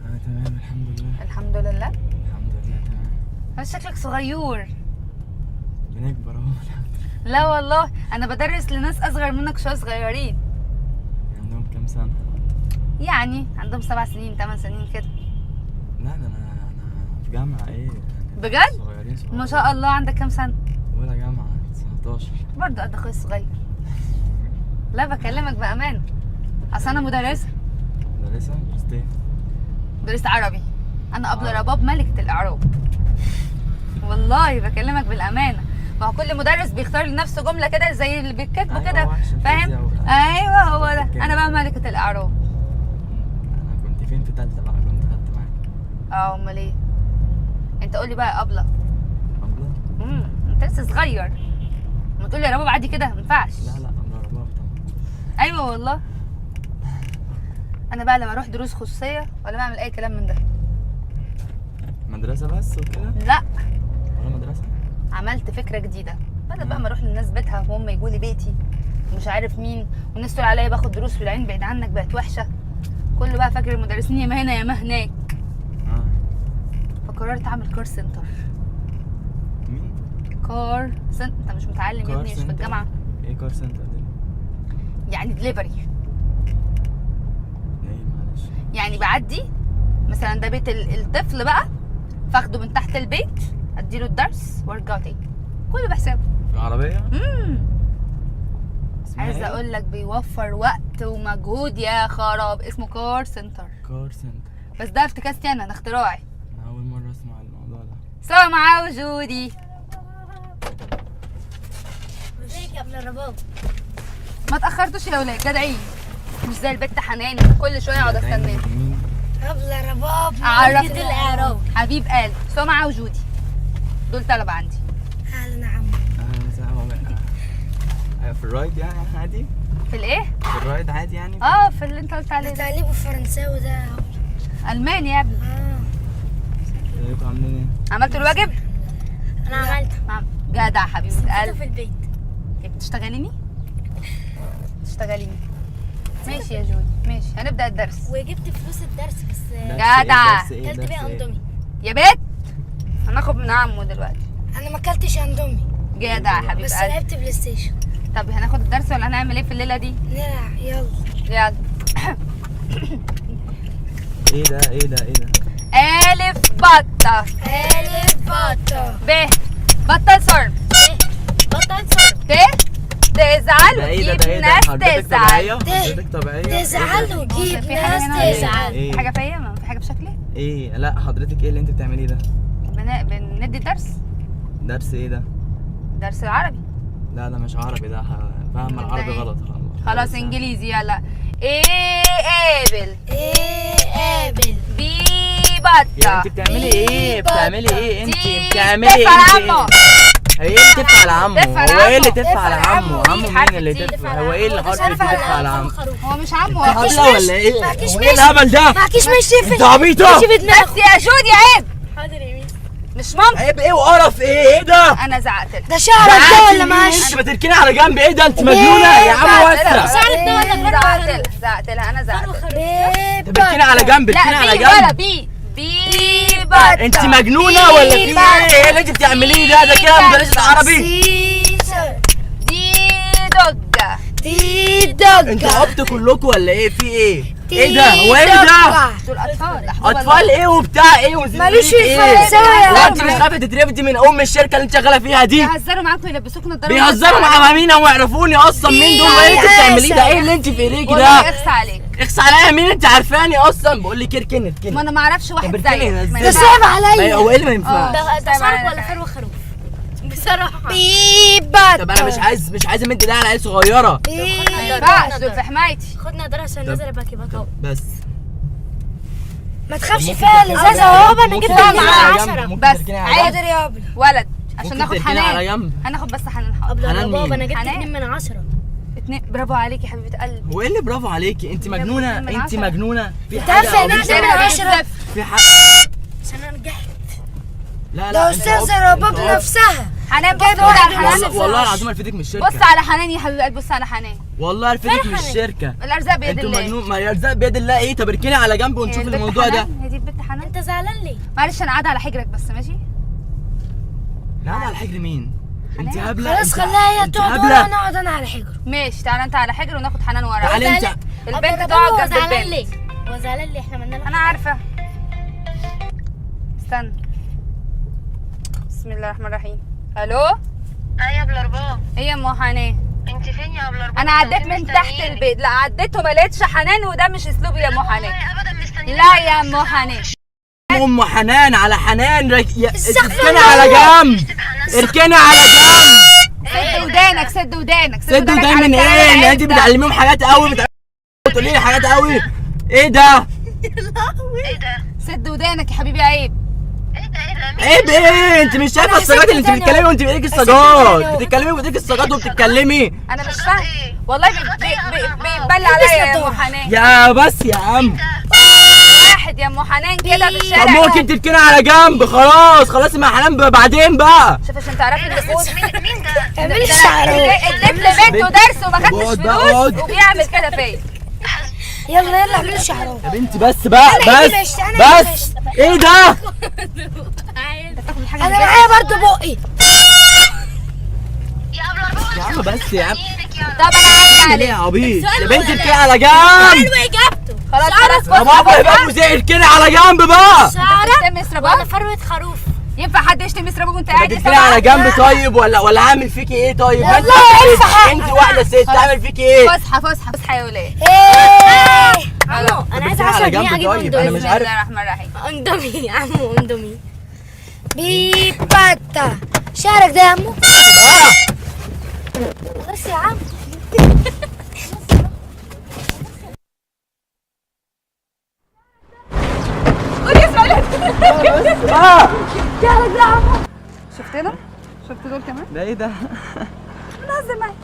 انا تمام الحمد لله. الحمد لله. الحمد لله تمام. بس شكلك صغير. بنكبر اهو الحمد لله. لا والله انا بدرس لناس اصغر منك شويه صغيرين عندهم كام سنة؟ يعني عندهم 7 سنين 8 سنين كده. لا ده انا في جامعة ايه يعني. بجد؟ صغيرين ما شاء الله. عندك كام سنه؟ ولا جامعة 19. برضه قد اخويا الصغير. لا بكلمك بامانه اصل انا مدرسه. ده لسه ايه؟ مدرسه عربي. انا ابله رباب ملكه الاعراب. والله بكلمك بالامانه. ما هو كل مدرس بيختار لنفسه جمله كده زي اللي بيتكتبوا أيوة، كده وحش فاهم؟ الفيزياء ايوه هو ده. الكيمياء. انا بقى ملكه الاعراب. انا كنت فين في تالتة بقى كنت خدت معاك؟ اه امال ايه؟ انت قول لي بقى يا ابله. أبلة؟ انت لسه صغير. ما تقول لي يا رباب عادي كده ما ينفعش. لا أبلة رباب طبعا. ايوه والله. انا بقى لما اروح دروس خصوصيه ولا بعمل اي كلام من ده. مدرسة بس وكده؟ لا ولا مدرسة؟ عملت فكره جديده. بدل بقى ما اروح للناس بيتها وهم يجوا لي بيتي ومش عارف مين والناس تقول عليا باخد دروس في العين بعيد عنك بقت وحشه. كله بقى فاكر المدرسين يا ما هنا يا ما هناك. فقررت اعمل كار سنتر. مين؟ كار سنتر. انت مش متعلم يا ابني مش في الجامعه؟ ايه كار سنتر دي؟ يعني دليفري. يعني بعدي مثلا ده بيت الطفل بقى، فاخده من تحت البيت اديله الدرس وارجعه تاني، كله بحسابه. في العربيه عايزه اقول لك بيوفر وقت ومجهود يا خراب. اسمه كار سنتر. كار سنتر. بس ده افتكاستي انا اختراعي. انا اول مره اسمع الموضوع ده. سوا مع وجودي. ازيك يا ابن رباب؟ ما تاخرتوش يا ولاد جدعين، مش زي البت حنان كل شويه اقعد استناه. ابن رباب اعرف الاعراب. حبيب قال سوا مع وجودي. دول طلبه عندي. اهلا عم. في الرايد يعني عادي؟ في الايه؟ في الرايد عادي يعني؟ في اللي انت قلت عليه ده. تعليم الفرنساوي ده الماني يا ابني. ازيكم عاملين ايه؟ عملتوا الواجب؟ انا عملت جدع حبيبه قلب. في البيت. بتشتغليني؟ تشتغليني. ماشي يا جودي ماشي، هنبدا الدرس. وجبت فلوس الدرس بس جدع. كلت بيها اندومي. يا بيت هناخد من عمو دلوقتي. انا ما اكلتش اندومي جدع حبيب بس قلب. لعبت بلاي ستيشن. طب هناخد الدرس ولا هنعمل ايه في الليله دي؟ نلعب يلا. يلا. ايه ده؟ الف بطه. الف بطه. ب بطل صرف. بطل صرف. ت تزعل ده وتجيب ايه ده؟ ناس حضرتك تزعل. طبيعية؟ حضرتك طبيعية؟ تزعل وتجيب في حاجه ناس هنا تزعل. إيه؟ في حاجه فيا؟ ما في حاجه بشكلي؟ ايه؟ لا حضرتك ايه اللي انت بتعمليه ده؟ بندي درس. درس ايه ده؟ درس العربي. لا ده مش عربي، ده فاهم العربي غلط. خلاص انجليزي يلا. ايه قابل. ايه قابل. بي يا بطه. انت بتعملي ايه؟ بتعملي ايه؟ انت دي بتعملي تف ايه؟ على عمو. هي اللي تف على عمو؟ تف على هو ايه اللي عمو. تف على عمو؟ دي عمو حرف مين اللي تي. تف؟ هو ايه اللي حرف تف على عمو؟ هو مش عمو انت هو هبله ولا ايه؟ معكيش هو ايه الهبل ده؟ معكيش ماشي انت عبيطه؟ في دماغك. بس يا جودي عيب. حاضر يا ميس. مش ممكن. عيب ايه وقرف ايه ده؟ انا زعقت لك. ده شعرك ده ولا معاش؟ انت ما تركني على جنب، ايه ده؟ انت مجنونه يا عم وسع. شعرك ده ولا زعقت لها انا زعقت لها. انت بتركني على جنب، بتركني على لا بي ولا جنب. بي بطه. انت مجنونه ولا في ايه؟ ايه اللي انت بتعمليه ده؟ ده كده مدرسه عربي. دي دجه. دي دجة. انتوا عبط كلكم ولا ايه؟ في ايه؟ ايه ده؟ هو ايه ده؟ دول اطفال. اطفال ايه وبتاع ايه ونسيت ماليش في ايه؟ الفرنساوي يا لا انت عم. مش خايفه تترفدي من ام الشركه اللي انت شغاله فيها دي؟ بيهزروا معاكم يلبسوكوا نضاره. بيهزروا مع مين ويعرفوني اصلا مين دول؟ وايه اللي انت بتعمليه ده؟ ايه اللي انت في ايديكي والله ده؟ اخس عليك. اخس عليا مين؟ انت عارفاني اصلا. بقول لك اركني ما اركني. انا ما اعرفش واحد طب زيك. اركني ما ازاي؟ ده ينفعش. صعب عليا. هو ايه اللي ما ينفعش؟ ده صاروخ ولا فرو خروف؟ بصراحة. بي بطة. طب انا مش عايز امد ايدي على عيال صغيره. ما ينفعش دول في حمايتي. خدنا درس عشان نزل باكي باكي. بس ما تخافش فيها الازازة اهو. انا جبت ممكن معاها تركني على 10. جنب، بس ممكن تركني على عادي جنب. يا ابني. ولد عشان ممكن ناخد تركني على حنان. جنب. هناخد بس حنان حاضر. قبل حنان بابا مين؟ انا جبت حنان. 2 من 10. اتنين. برافو عليكي يا حبيبه قلبي. هو ايه اللي برافو عليكي؟ انت مجنونه، من انت 10. مجنونه في انت عارفة حاجه ان أو احنا من 10؟ في حاجه. عشان انا نجحت. لا ده انت استاذة رباب نفسها. حنان بص جايبة على واحد حنان. نفسه. والله العظيم الفتك من الشركه. بص على حنان يا حبيبه قلبي. بص على حنان. والله الفتك من الشركه. الارزاق بيد انتوا الله. مجنون. ما الارزاق بيد الله ايه؟ طب اركني على جنب ونشوف هي البت الموضوع ده. حنان؟ هي دي البت حنان. انت زعلان ليه؟ معلش انا قاعده على حجرك بس ماشي. لا على حجر مين؟ انت حنان. هبله. خلاص انت- خليها هي انت تقعد هبله. وانا اقعد انا على حجره. ماشي تعالى انت على حجر وناخد حنان ورا. تعالي انت. البنت هو تقعد جنب زعلان ليه؟ البنت. هو زعلان ليه؟ احنا عملنا له انا عارفه. استنى. بسم الله الرحمن الرحيم. الو. يا ابو الارباب، ايه يا ام حنان؟ انت فين يا ابو الارباب؟ انا عديت من تحت البيت. لا عديت وما لقيتش حنان وده مش اسلوبي يا ام حنان. ابدا مستنيين. لا يا ام حنان. ام حنان على حنان اركني الله. على جنب. اركني على جنب. سد ودانك سد ودانك سدوا ودانك ده على من الكلام ايه؟ اللي العيب انت ده. بتعلميهم حاجات قوي بتقولي لي حاجات قوي. ايه ده؟ ايه ده؟ سد ودانك يا حبيبي عيب. ايه ده؟ ايه ده؟ عيب ايه؟ انت مش شايفه السجاد اللي انت بتتكلمي وانت بايديك السجاد؟ بتتكلمي بايديك السجاد وبتتكلمي. انا مش فاهم والله. بيتبلى عليا يا ام حنان. يا بس يا عم. واحد يا ام حنان كده في طب الشارع. ممكن تركني على جنب. خلاص مع حنان بعدين بقى. شوف عشان تعرفي النفوس. مين ده؟ اعملي الشعر. الطفل بنته درس وما خدتش اقعد بقى، فلوس اقعد. وبيعمل كده فيا. يلا يلا اعملي الشعر. يا بنتي بس بقى أنا إيدي بس مشت، أنا إيدي بس. مشت. ايه ده؟ انا معايا برضو بقي. يا ابو الارباب، يا عم بس يا عم. ايدك يا طب انا عدى ليه عليك. يا عبيط؟ يا بنتي اركني على جنب. حلو اجابته. خلاص شعرك فسحه بابا يبقى مذيع كده على جنب بقى. تشتم مس ولا رباب؟ فروة خروف. ينفع حد يشتم مس رباب وانت قاعد يا تديني على جنب طيب ولا هعمل فيكي ايه طيب؟ انت واحده ست تعمل فيكي ايه؟ فسحه يا ولاد. عمو انا عايزه على 10 جنب جنيه اجيب طيب، أنا اندومي. مش عارف. بسم الله الرحمن الرحيم. اندومي عمو اندومي. بيباتا شعرك ده يا عمو. بس يا عم شفت دول كمان؟ ده ايه ده؟ نهزر معاك.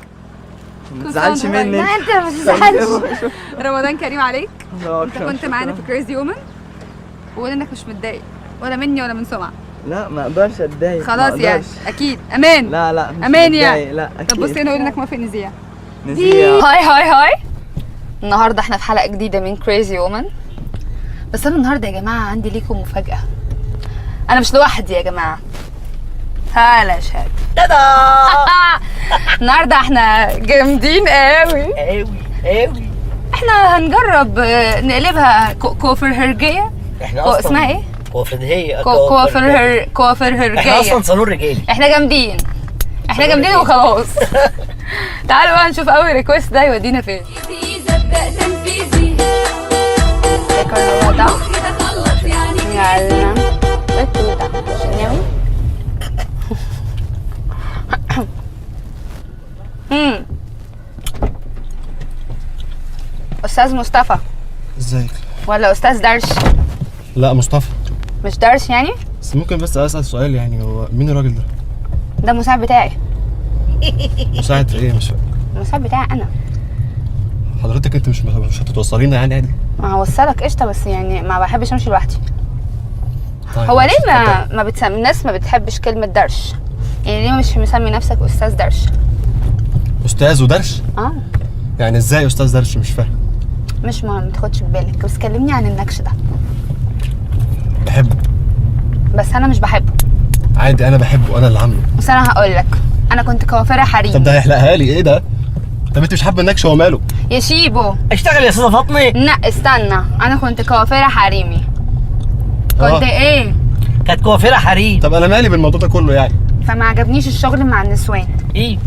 ما تزعلش مني. لا انت ما تزعلش. رمضان كريم عليك. انت كنت معانا في كريزي وومن وقول انك مش متضايق ولا مني ولا من سمعة. لا ما اقدرش اتضايق. خلاص يعني اكيد امان. لا مش امان متضايق، يعني. لا طب بص هنا قول انك موافق نذيع. نذيع. هاي النهارده احنا في حلقه جديده من كريزي وومن. بس انا النهارده يا جماعه عندي ليكم مفاجاه. انا مش لوحدي يا جماعه. تعالى شهد. النهارده احنا جامدين قوي. احنا هنجرب نقلبها كوافرهرجيه. احنا اسمها ايه؟ كوافرهية كوافرهرجيه. احنا اصلا صالون رجالي. احنا جامدين وخلاص. تعالوا بقى نشوف اول ريكوست ده يودينا فين. فيزا ابدأ تنفيذي كده خلص يعني يلا بتوتا شنو؟ استاذ مصطفى ازيك؟ ولا استاذ درش؟ لا مصطفى. مش درش يعني؟ بس ممكن بس اسال سؤال، يعني هو مين الراجل ده؟ ده المساعد بتاعي. مساعد في ايه؟ مش فاهم. المساعد بتاعي انا. حضرتك انت مش هتتوصلينا يعني عادي؟ ما هوصلك قشطه بس يعني ما بحبش امشي لوحدي. طيب هو ماشي، ليه اتفضل. ما بتسمي الناس ما بتحبش كلمه درش؟ يعني ليه مش مسمي نفسك استاذ درش؟ استاذ ودرش؟ اه يعني ازاي استاذ درش؟ مش فاهم. مش مهم ما تاخدش في بالك، بس كلمني عن النكش ده. بحبه. بس انا مش بحبه. عادي انا بحبه، انا اللي عامله. بس انا هقول لك انا كنت كوافره حريم. طب ده هيحلقها لي ايه ده؟ طب انت مش حابه النكش، هو ماله؟ يا شيبو اشتغل يا استاذه فاطمه. لا استنى، انا كنت كوافره حريمي. كنت ايه؟ كانت كوافره حريم. طب انا مالي بالموضوع ده كله يعني؟ فما عجبنيش الشغل مع النسوان. ايه؟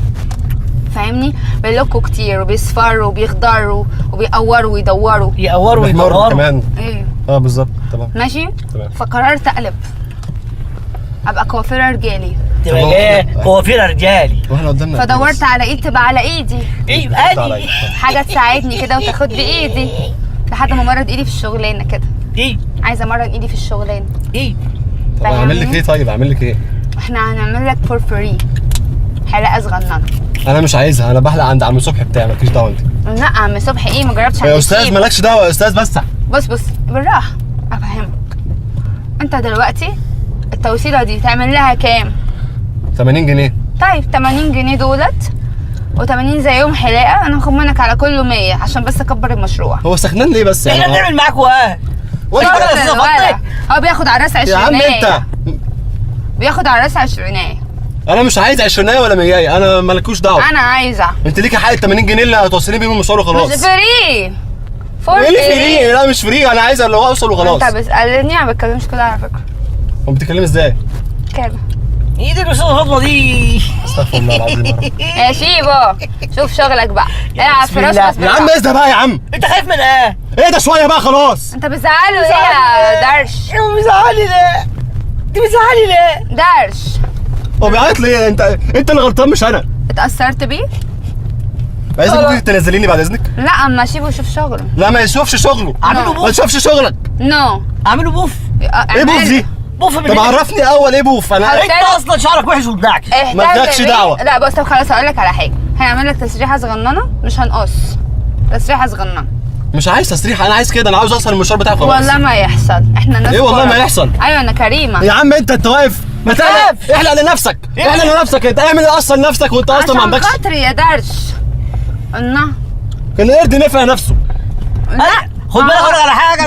فاهمني؟ بيلوكوا كتير وبيصفروا وبيخضروا وبيقوروا ويدوروا. يقوروا بيحمروا كمان. ايه بالظبط. تمام ماشي؟ تمام. فقررت اقلب ابقى كوافره رجالي. تبقى جايه كوافره رجالي. واحنا قدامنا فدورت على ايد تبقى على ايدي، ايه ادي حاجه تساعدني كده وتاخد بايدي لحد ما مرض ايدي في الشغلانه كده. ايه عايزه امرن ايدي في الشغلانه. ايه؟ طب اعمل لك ايه؟ طيب اعمل لك ايه؟ احنا هنعمل لك فور فري حلقه صغننه. انا مش عايزها، انا بحلق عند عم صبحي بتاعي، مالكيش دعوه انت. لا عم صبحي ايه؟ ما جربتش يا عند استاذ الشيب. مالكش دعوه يا استاذ. بس بص بالراحه افهمك. انت دلوقتي التوصيله دي تعمل لها كام؟ 80 جنيه. طيب 80 جنيه دولت و80 زيهم حلاقه، انا هاخد منك على كله 100 عشان بس اكبر المشروع. هو سخنان ليه بس يعني؟ احنا بنعمل معاكوا ايه؟ وانت اشتغل يا استاذه فاطمه. هو بياخد على راس يا عم عشرينية. انت. بياخد على راس عشرينية. انا مش عايز 20 ولا 100، انا مالكوش دعوه. انا عايزه. انت ليكي حق ال 80 جنيه اللي هتوصلي بيهم المشوار وخلاص. مش فري. فور ايه اللي فري؟ لا مش فري، انا عايز اللي هو اوصل وخلاص. انت بتسالني ما بتكلمش كده على فكره. هو بتتكلمي ازاي؟ كده. ايه دي الاستاذه فاطمه دي؟ استغفر الله العظيم يا رب. يا شيبو شوف شغلك بقى. العب في راس يا عم ايه ده بقى يا عم؟ انت خايف من ايه؟ ايه ده شويه بقى خلاص. انت بتزعله ايه يا درش؟ بيزعلي ليه؟ انت بتزعلي ليه؟ درش هو بيعيط ليه؟ انت اللي غلطان مش انا. اتأثرت بيه؟ عايزك ممكن تنزليني بعد اذنك؟ لا اما شيبو يشوف شغله. لا ما يشوفش شغله. اعمله ما بوف. تشوفش شغلك. نو. اعمله بوف. ايه بوف دي؟ بوف طب عرفني اول ايه بوف. انا انت اصلا شعرك وحش وبدعك. مالكش دعوه. لا بص طب خلاص هقول لك على حاجه. هنعمل لك تسريحه صغننه مش هنقص. تسريحه صغننه. مش عايز تسريح، انا عايز كده، انا عاوز اوصل المشوار بتاعي خلاص. والله ما يحصل، احنا الناس ايه والله كورة. ما يحصل؟ ايوه انا كريمه. يا عم انت واقف ما تقلق، احلق لنفسك، احلق لنفسك، انت اعمل اصل نفسك وانت اصلا ما عندكش. عشان خاطري يا درش. الله كان القرد نفع نفسه. لا خد بالك اقول لك على حاجه.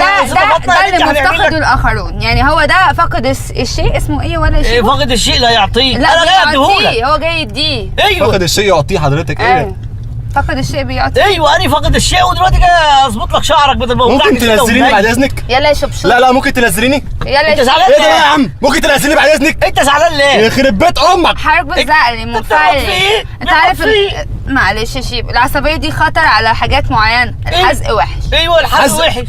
ده اللي مفتقده الاخرون، يعني هو ده فقد الشيء اسمه ايه ولا شيء؟ ايه فاقد الشيء لا يعطيه. لا انا جاي اديهولك. هو جاي يديه. ايوه فاقد الشيء يعطيه حضرتك. ايه؟ فقد الشيء بيعطي. ايوه انا فاقد الشيء ودلوقتي جاي اظبط لك شعرك بدل ما ممكن تنزليني بعد اذنك؟ يلا يا شبشب. لا ممكن تنزليني؟ يلا انت يا زعلان ايه ده بقى ليه؟ يا عم؟ ممكن تنزليني بعد اذنك؟ انت زعلان ليه؟ يخرب بيت امك. حضرتك بتزعلي منفعل. انت عارف معلش يا شيب، العصبيه دي خطر على حاجات معينه. الحزق وحش. ايوه الحزق وحش.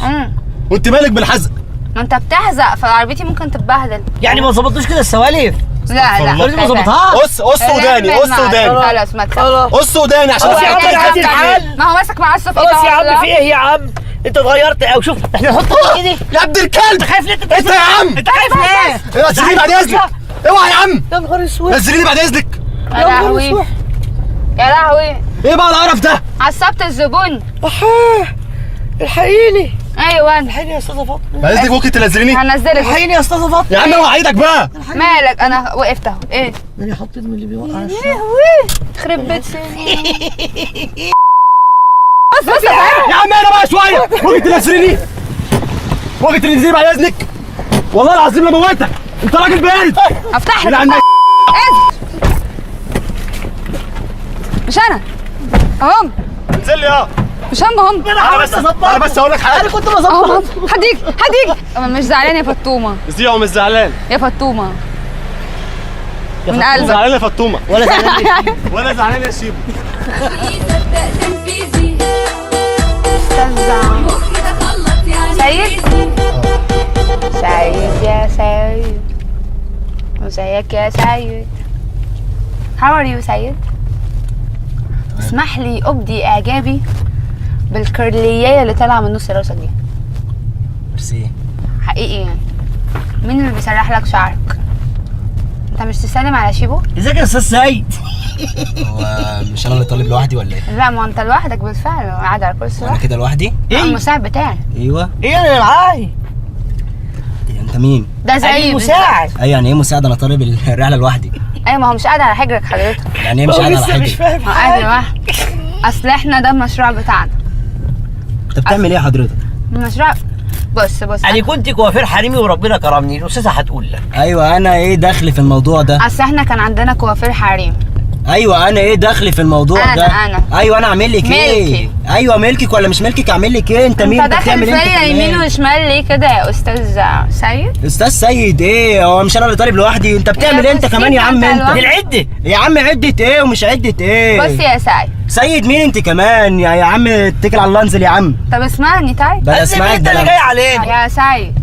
وانت مالك بالحزق؟ ما انت بتحزق فعربيتي ممكن تتبهدل. يعني ما ظبطتوش كده السوالف؟ لا لازم ما ظبطهاش. قص وداني قص وداني خلاص ما تخافش. قص وداني عشان خلاص يا عم انا عايز الحل. ما هو ماسك معاه الصف. خلاص يا عم في ايه يا عم؟ انت اتغيرت او شوف احنا نحط ايدي يا ابن الكلب. انت خايف ليه؟ انت يا عم انت خايف ليه؟ نزليني بعد اذنك. اوعى يا عم. يا نهار اسود. نزليني بعد اذنك. يا لهوي يا لهوي. ايه بقى القرف ده؟ عصبت الزبون. الحقيني ايوه الحقيني يا استاذه فاطمه. بعد اذنك ممكن تنزليني؟ هنزلك. الحقيني يا استاذه فاطمه. يا عم اوعى ايدك بقى. مالك انا وقفت اهو. ايه انا حطيت من اللي بيوقع الشعر. يخرب بيت بس يا عم انا بقى شويه. ممكن تنزليني؟ ممكن تنزليني بعد اذنك؟ والله العظيم لموتك. انت راجل بارد. افتح لك. عندك مش انا اهم. انزل لي مش هم. انا بس اقول لك حاجه. انا كنت بظبط. هديك مش زعلان يا فطومه. زيو مش زعلان. يا فطومه من مش قلبك. زعلان يا فطومه. ولا زعلان ولا زعلان يا شيبو. يصدق تنفيذي استنزع. مخي تخلط يعني سيد سيد يا سيد وزيك يا سيد. How are you سيد؟ اسمح لي ابدي اعجابي بالكرلية اللي طالعه من نص راسك دي. ميرسي. حقيقي يعني. مين اللي بيسرح لك شعرك؟ انت مش تسلم على شيبو؟ ازيك يا استاذ سيد؟ هو مش انا اللي طالب لوحدي ولا ايه؟ لا ما انت لوحدك بالفعل قاعد على كرسي انا واحد. كده لوحدي؟ المساعد بتاعي. ايوه. ايه انا اللي معايا؟ انت مين؟ ده زي انا مساعد. ايوه يعني ايه مساعد؟ انا طالب الرحله لوحدي. ايوه ما هو مش قاعد على حجرك حضرتك. يعني ايه مش قاعد على لسه مش حاجه؟ فاهم هو قاعد لوحده. اصل احنا ده المشروع بتاعنا. انت بتعمل ايه حضرتك؟ المشروع بص انا كنت كوافير حريمي وربنا كرمني. الاستاذه هتقول لك. ايوه انا ايه دخلي في الموضوع ده؟ اصل احنا كان عندنا كوافير حريم. ايوه انا ايه دخلي في الموضوع ده؟ أنا. ايوه انا اعمل لك ايه؟ ملكي. ايوه ملكك ولا مش ملكك؟ اعمل لك ايه؟ انت مين؟ انت داخل بتعمل انت فيا يمين كمان؟ وشمال ليه كده يا استاذ سيد؟ استاذ سيد ايه؟ هو مش انا اللي طالب لوحدي؟ انت بتعمل ايه انت بصي كمان يا عم انت انت؟ لوحدك. العده يا عم عدة ايه ومش عدة ايه؟ بص يا سيد. سيد مين انت كمان؟ يا عم اتكل على الله انزل يا عم. طب اسمعني طيب. بلا اسمعك انت اللي ده. جاي علينا. يا سيد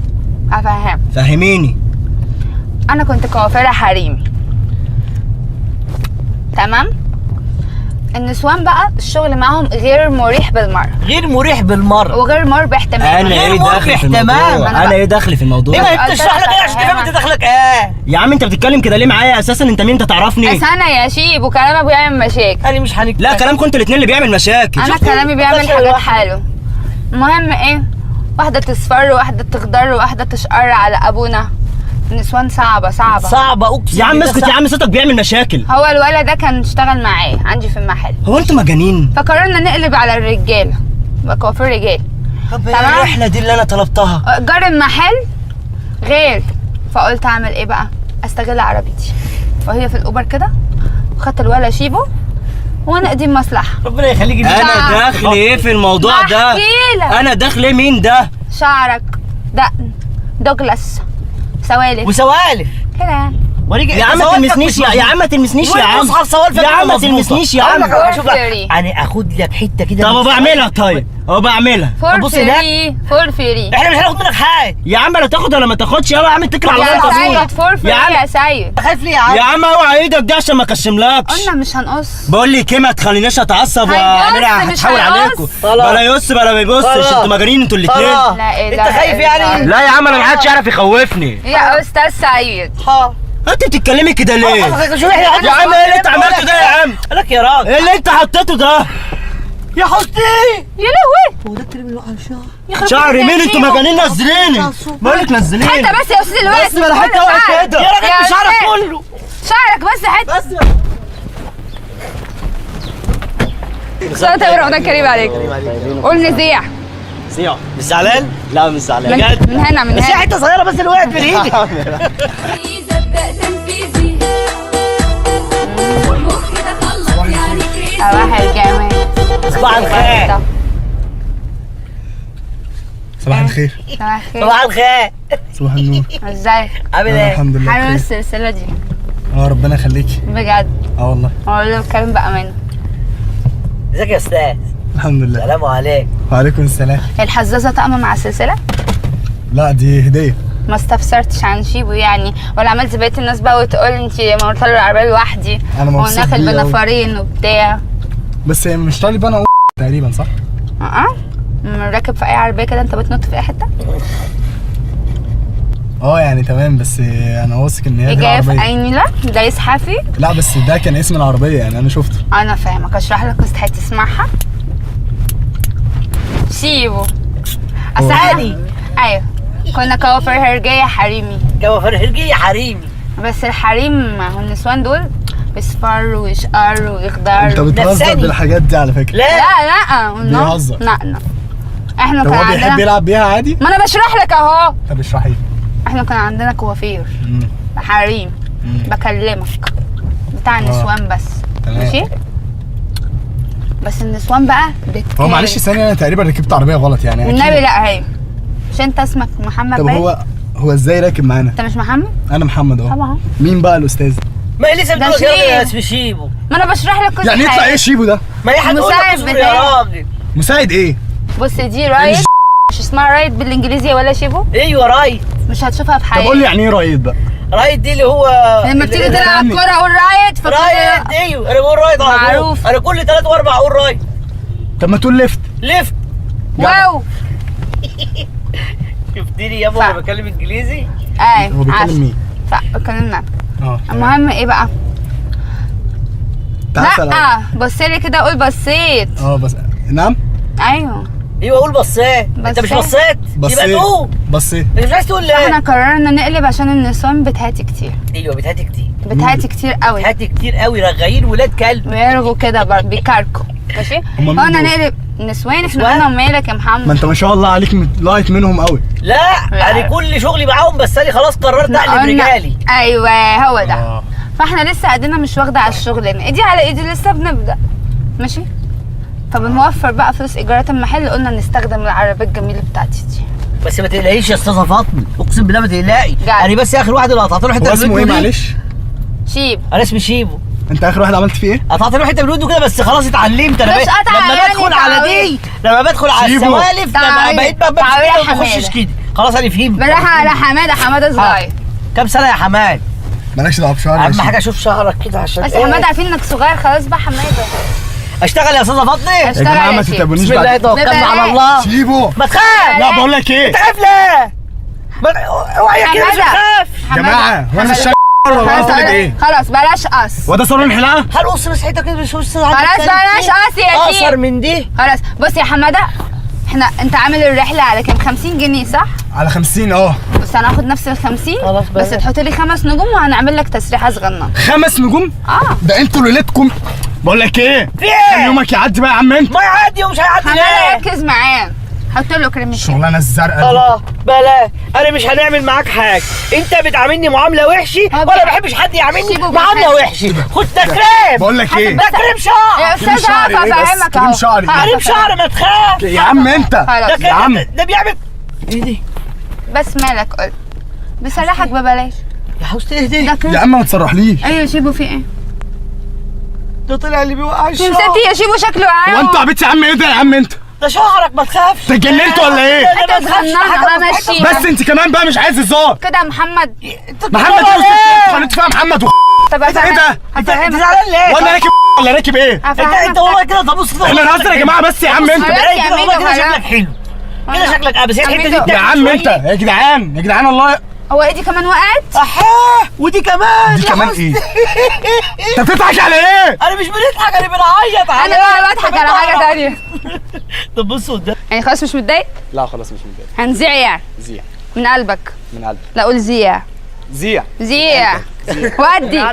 افهم. فهميني. انا كنت كوافيرة حريمي تمام. النسوان بقى الشغل معاهم غير مريح بالمره. غير مريح بالمره. وغير مربح تماما. انا ايه داخل في الموضوع؟ انا ايه داخل في الموضوع؟ ايه ما انت اشرح لك ايه عشان تفهم انت داخلك ايه؟ يا عم انت بتتكلم كده ليه معايا اساسا؟ انت مين؟ انت تعرفني؟ بس انا يا شيب وكلامك بيعمل مشاكل. انا مش هنتكلم. لا كلامكم انتوا الاثنين اللي بيعمل مشاكل. انا كلامي بيعمل حاجات حلوه. المهم ايه، واحده تصفر وواحده تخضر وواحده تشقر على ابونا. النسوان صعبه صعبه اقسم. يا عم اسكت يا عم صوتك بيعمل مشاكل. هو الولد ده كان اشتغل معايا عندي في المحل. هو انتوا مجانين؟ فقررنا نقلب على الرجاله بقى كوافير رجال. طب ايه الرحله دي اللي انا طلبتها؟ ايجار المحل غير. فقلت اعمل ايه بقى، استغل عربيتي وهي في الاوبر كده وخدت الولا شيبو ونقدم مصلحه. ربنا يخليك. انا داخل ايه في الموضوع ده؟ احكيلك. انا داخل مين ده؟ شعرك دقن دوجلاس سوالف وسوالف كده يعني. يا عم ما تلمسنيش يا عم ما تلمسنيش يا عم. يا عم ما تلمسنيش يا عم. انا اخد لك حته كده. طب بعملها طيب بعملها. فور فري فور فري. احنا مش هناخد لك حاجه يا عم لا تاخد ولا ما تاخدش. يلا يا عم اتكل على الله. يا سيد فور فري يا سيد. انت خايف ليه يا عم؟ يا عم اوعى ايدك دي عشان ما اكشملكش. قلنا مش هنقص. بقول لك ايه ما تخلينيش اتعصب واعملها مش هتحاول هيقص. عليكم. بلا يقص بلا ما يبصش. انتوا مجانين انتوا الاثنين. لا ايه انت خايف يعني؟ لا يا عم انا ما حدش يعرف يخوفني. يا استاذ سيد. انت بتتكلمي كده ليه؟ شوف احنا يا عم ايه اللي انت عملته ده يا عم؟ لك يا راجل. ايه اللي انت حطيته ده؟ يا حسني يا لهوي. هو ده الكلام اللي وقع الشعر؟ شعري مين؟ انتوا مجانين نزليني. بقولك نزليني. حته بس يا استاذ الوقت. بس ما حته واحده كده. يا راجل شعرك كله. شعرك بس حته. بس سنة طيب رمضان كريم عليك. قول نزيع. زيع مش زعلان؟ لا مش زعلان. من هنا من بس هنا. حته صغيره بس اللي وقعت من ايدي. يصدق تنفيذي مخي تخلط يعني كريزي. صباح الجمال. صباح الخير. صباح الخير. صباح الخير. صباح الخير. صباح النور. ازيك؟ عامل أنا ايه؟ الحمد لله حلوه بخير. السلسله دي ربنا يخليكي. بجد والله والله بتكلم بامانه. ازيك يا استاذ؟ الحمد لله. السلام عليكم. وعليكم السلام. الحزازه طقم مع السلسله؟ لا دي هديه. ما استفسرتش عن شيبو يعني، ولا عملت بقيه الناس بقى وتقول انت مرتله العربيه لوحدي انا مبسوط وناخد بيه أوي. بنفرين وبتاع. بس هي مش طالب انا تقريبا صح؟ راكب في اي عربيه كده انت بتنط في اي حته؟ يعني تمام، بس انا واثق ان هي دي جاي في العربيه. اي نيله دايس حافي. لا بس ده كان اسم العربيه يعني انا شفته. انا فاهمك، اشرح لك مستحيل تسمعها. شيبو عادي. ايوه كنا كوافر هرجيه حريمي. كوافر هرجيه حريمي. بس الحريم والنسوان دول بيصفروا ويشقروا ويخضروا. انت بتهزر بالحاجات دي على فكره. لا لا بيهزر. لا احنا طب كان هو بيحب عندنا، يلعب بيها عادي؟ ما انا بشرح لك اهو. طب اشرحي. احنا كان عندنا كوافير حريم بكلمك بتاع النسوان بس. تمام. ماشي، بس النسوان بقى هو معلش ثانيه، انا تقريبا ركبت عربيه غلط يعني. والنبي لا هي مش انت اسمك محمد؟ طب باين. هو ازاي راكب معانا؟ انت مش محمد؟ انا محمد اهو. طبعا. مين بقى الاستاذ؟ ما هي لسه ده بتقول كده شيبو. اسم شيبو. ما انا بشرح لك كل يعني يطلع حاجة. ايه شيبو ده؟ ما هي هتقول لك مساعد اصبر بتاعي. يا راجل. مساعد ايه؟ بص دي رايد، مش اسمها رايد بالانجليزي ولا شيبو؟ ايوه رايد. مش هتشوفها في طب حياتك. قول لي يعني ايه رايد بقى؟ رايد دي اللي هو لما بتيجي تلعب كوره قول رايد. رايد. ايوه انا بقول رايد على طول. معروف. انا كل 3 و4 اقول رايد. طب ما تقول ليفت. ليفت. واو. شفتني يا ابو انا بكلم انجليزي؟ ايوه هو بيكلم مين؟ بكلمنا. تمام. المهم ايه بقى؟ تعال لا بص لي كده قول بصيت. بس نعم. ايوه قول بصيت. انت مش بصيت؟ يبقى تقول بصيت. انت مش عايز تقول ليه؟ احنا قررنا نقلب عشان النسوان بتهاتي كتير. ايوه بتهاتي كتير. بتهاتي كتير قوي. بتهاتي كتير قوي، رغايين ولاد كلب. ويرغوا كده بيكاركوا. ماشي؟ قلنا نقلب نسوان. احنا قلنا ومالك يا محمد؟ ما انت ما شاء الله عليك لايت منهم قوي. لا انا كل شغلي معاهم، بس انا خلاص قررت اقلب رجالي. ايوه هو ده. فاحنا لسه ايدينا مش واخده على الشغل، ايدي على ايدي لسه بنبدا. ماشي، فبنوفر بقى فلوس ايجارات المحل. قلنا نستخدم العربيه الجميله بتاعتي دي. بس ما تقلقيش يا استاذه فاطمه، اقسم بالله ما تقلقي. انا بس اخر واحد اللي قطعت له حته. هو اسمه ايه معلش؟ شيب. انا اسمي شيبو. انت اخر واحد عملت فيه ايه؟ قطعت له حته من وده كده، بس خلاص اتعلمت انا. مش قطع لما يعني بدخل على دي، لما بدخل على السوالف بقيت ما بخشش كده. خلاص انا فهمت. بالراحه على حماده صغير. كام سنه يا حماد؟ مالكش دعوه بشعرك. اهم حاجه اشوف شعرك كده عشان بس حماده عارفين انك صغير خلاص بقى حماده. اشتغل يا استاذه فاطمه. اشتغل يا ما شيخ. تتبونيش بسم الله توكلنا على الله. شيبو ما تخاف. لا بقول لك ايه؟ تخاف لا. اوعى كده مش هتخاف. يا جماعه وانا الشارع ولا ايه؟ خلاص بلاش قص. وده صالون حلاقه؟ هنقص مسحتك كده مش خلاص بلاش قص يا شيخ. اقصر من دي. خلاص بص يا حماده، انت عامل الرحله على كام؟ 50 جنيه صح؟ على 50 بس هناخد نفس ال 50 خلاص بس تحط لي 5 نجوم وهنعمل لك تسريحه صغننه. 5 نجوم؟ ده انتوا ليلتكم. بقول لك ايه؟ في ايه؟ كان يومك يعدي بقى يا عم انت. ما يعدي ومش هيعدي حماده ليه؟ ركز معاه، حط له كريم الشغلانه الزرقاء. خلاص بلاش، انا مش هنعمل معاك حاجه. انت بتعاملني معامله وحشه وانا ما بحبش حد يعاملني معامله وحشه. خد تكريم. بقول لك ايه؟ ده كريم شعر. يا استاذ عارفه افهمك اهو. كريم شعري. كريم شعر ما تخاف يا عم انت. خلاص يا عم ده بيعمل ايه دي؟ بس مالك قلت بصراحك ببلاش. يا حوستي اهدي يا عم ما تصرحليش. ايوه شيبو في ايه؟ ده طلع اللي بيوقع الشعر. نسيتي يا شيبو شكله عام. هو انت عبيط يا عم؟ ايه ده يا عم انت؟ ده شعرك ما تخافش. انت اتجننت ولا ايه؟ انت صغننه همشي. بس انت كمان بقى مش عايز هزار. كده يا محمد. محمد خليت فيها محمد طب ايه ده؟ انت زعلان ليه؟ وانا راكب ولا راكب ايه؟ انت والله كده تبص احنا نهزر يا جماعه بس يا عم انت. والله كده شكلك حلو. كده شكلك بس هي الحته دي يا عم انت يا جدعان يا جدعان الله. هو ايدي كمان وقعت؟ احاه ودي كمان. دي كمان ايه؟ انت بتضحك على ايه؟ انا مش بنضحك، انا بنعيط. انا بقى بضحك على حاجه ثانيه. طب بص قدام. يعني خلاص مش متضايق؟ لا خلاص مش متضايق. هنزيع يعني زيع من قلبك. من قلبك. لا قول زيع. زيع زيع ودي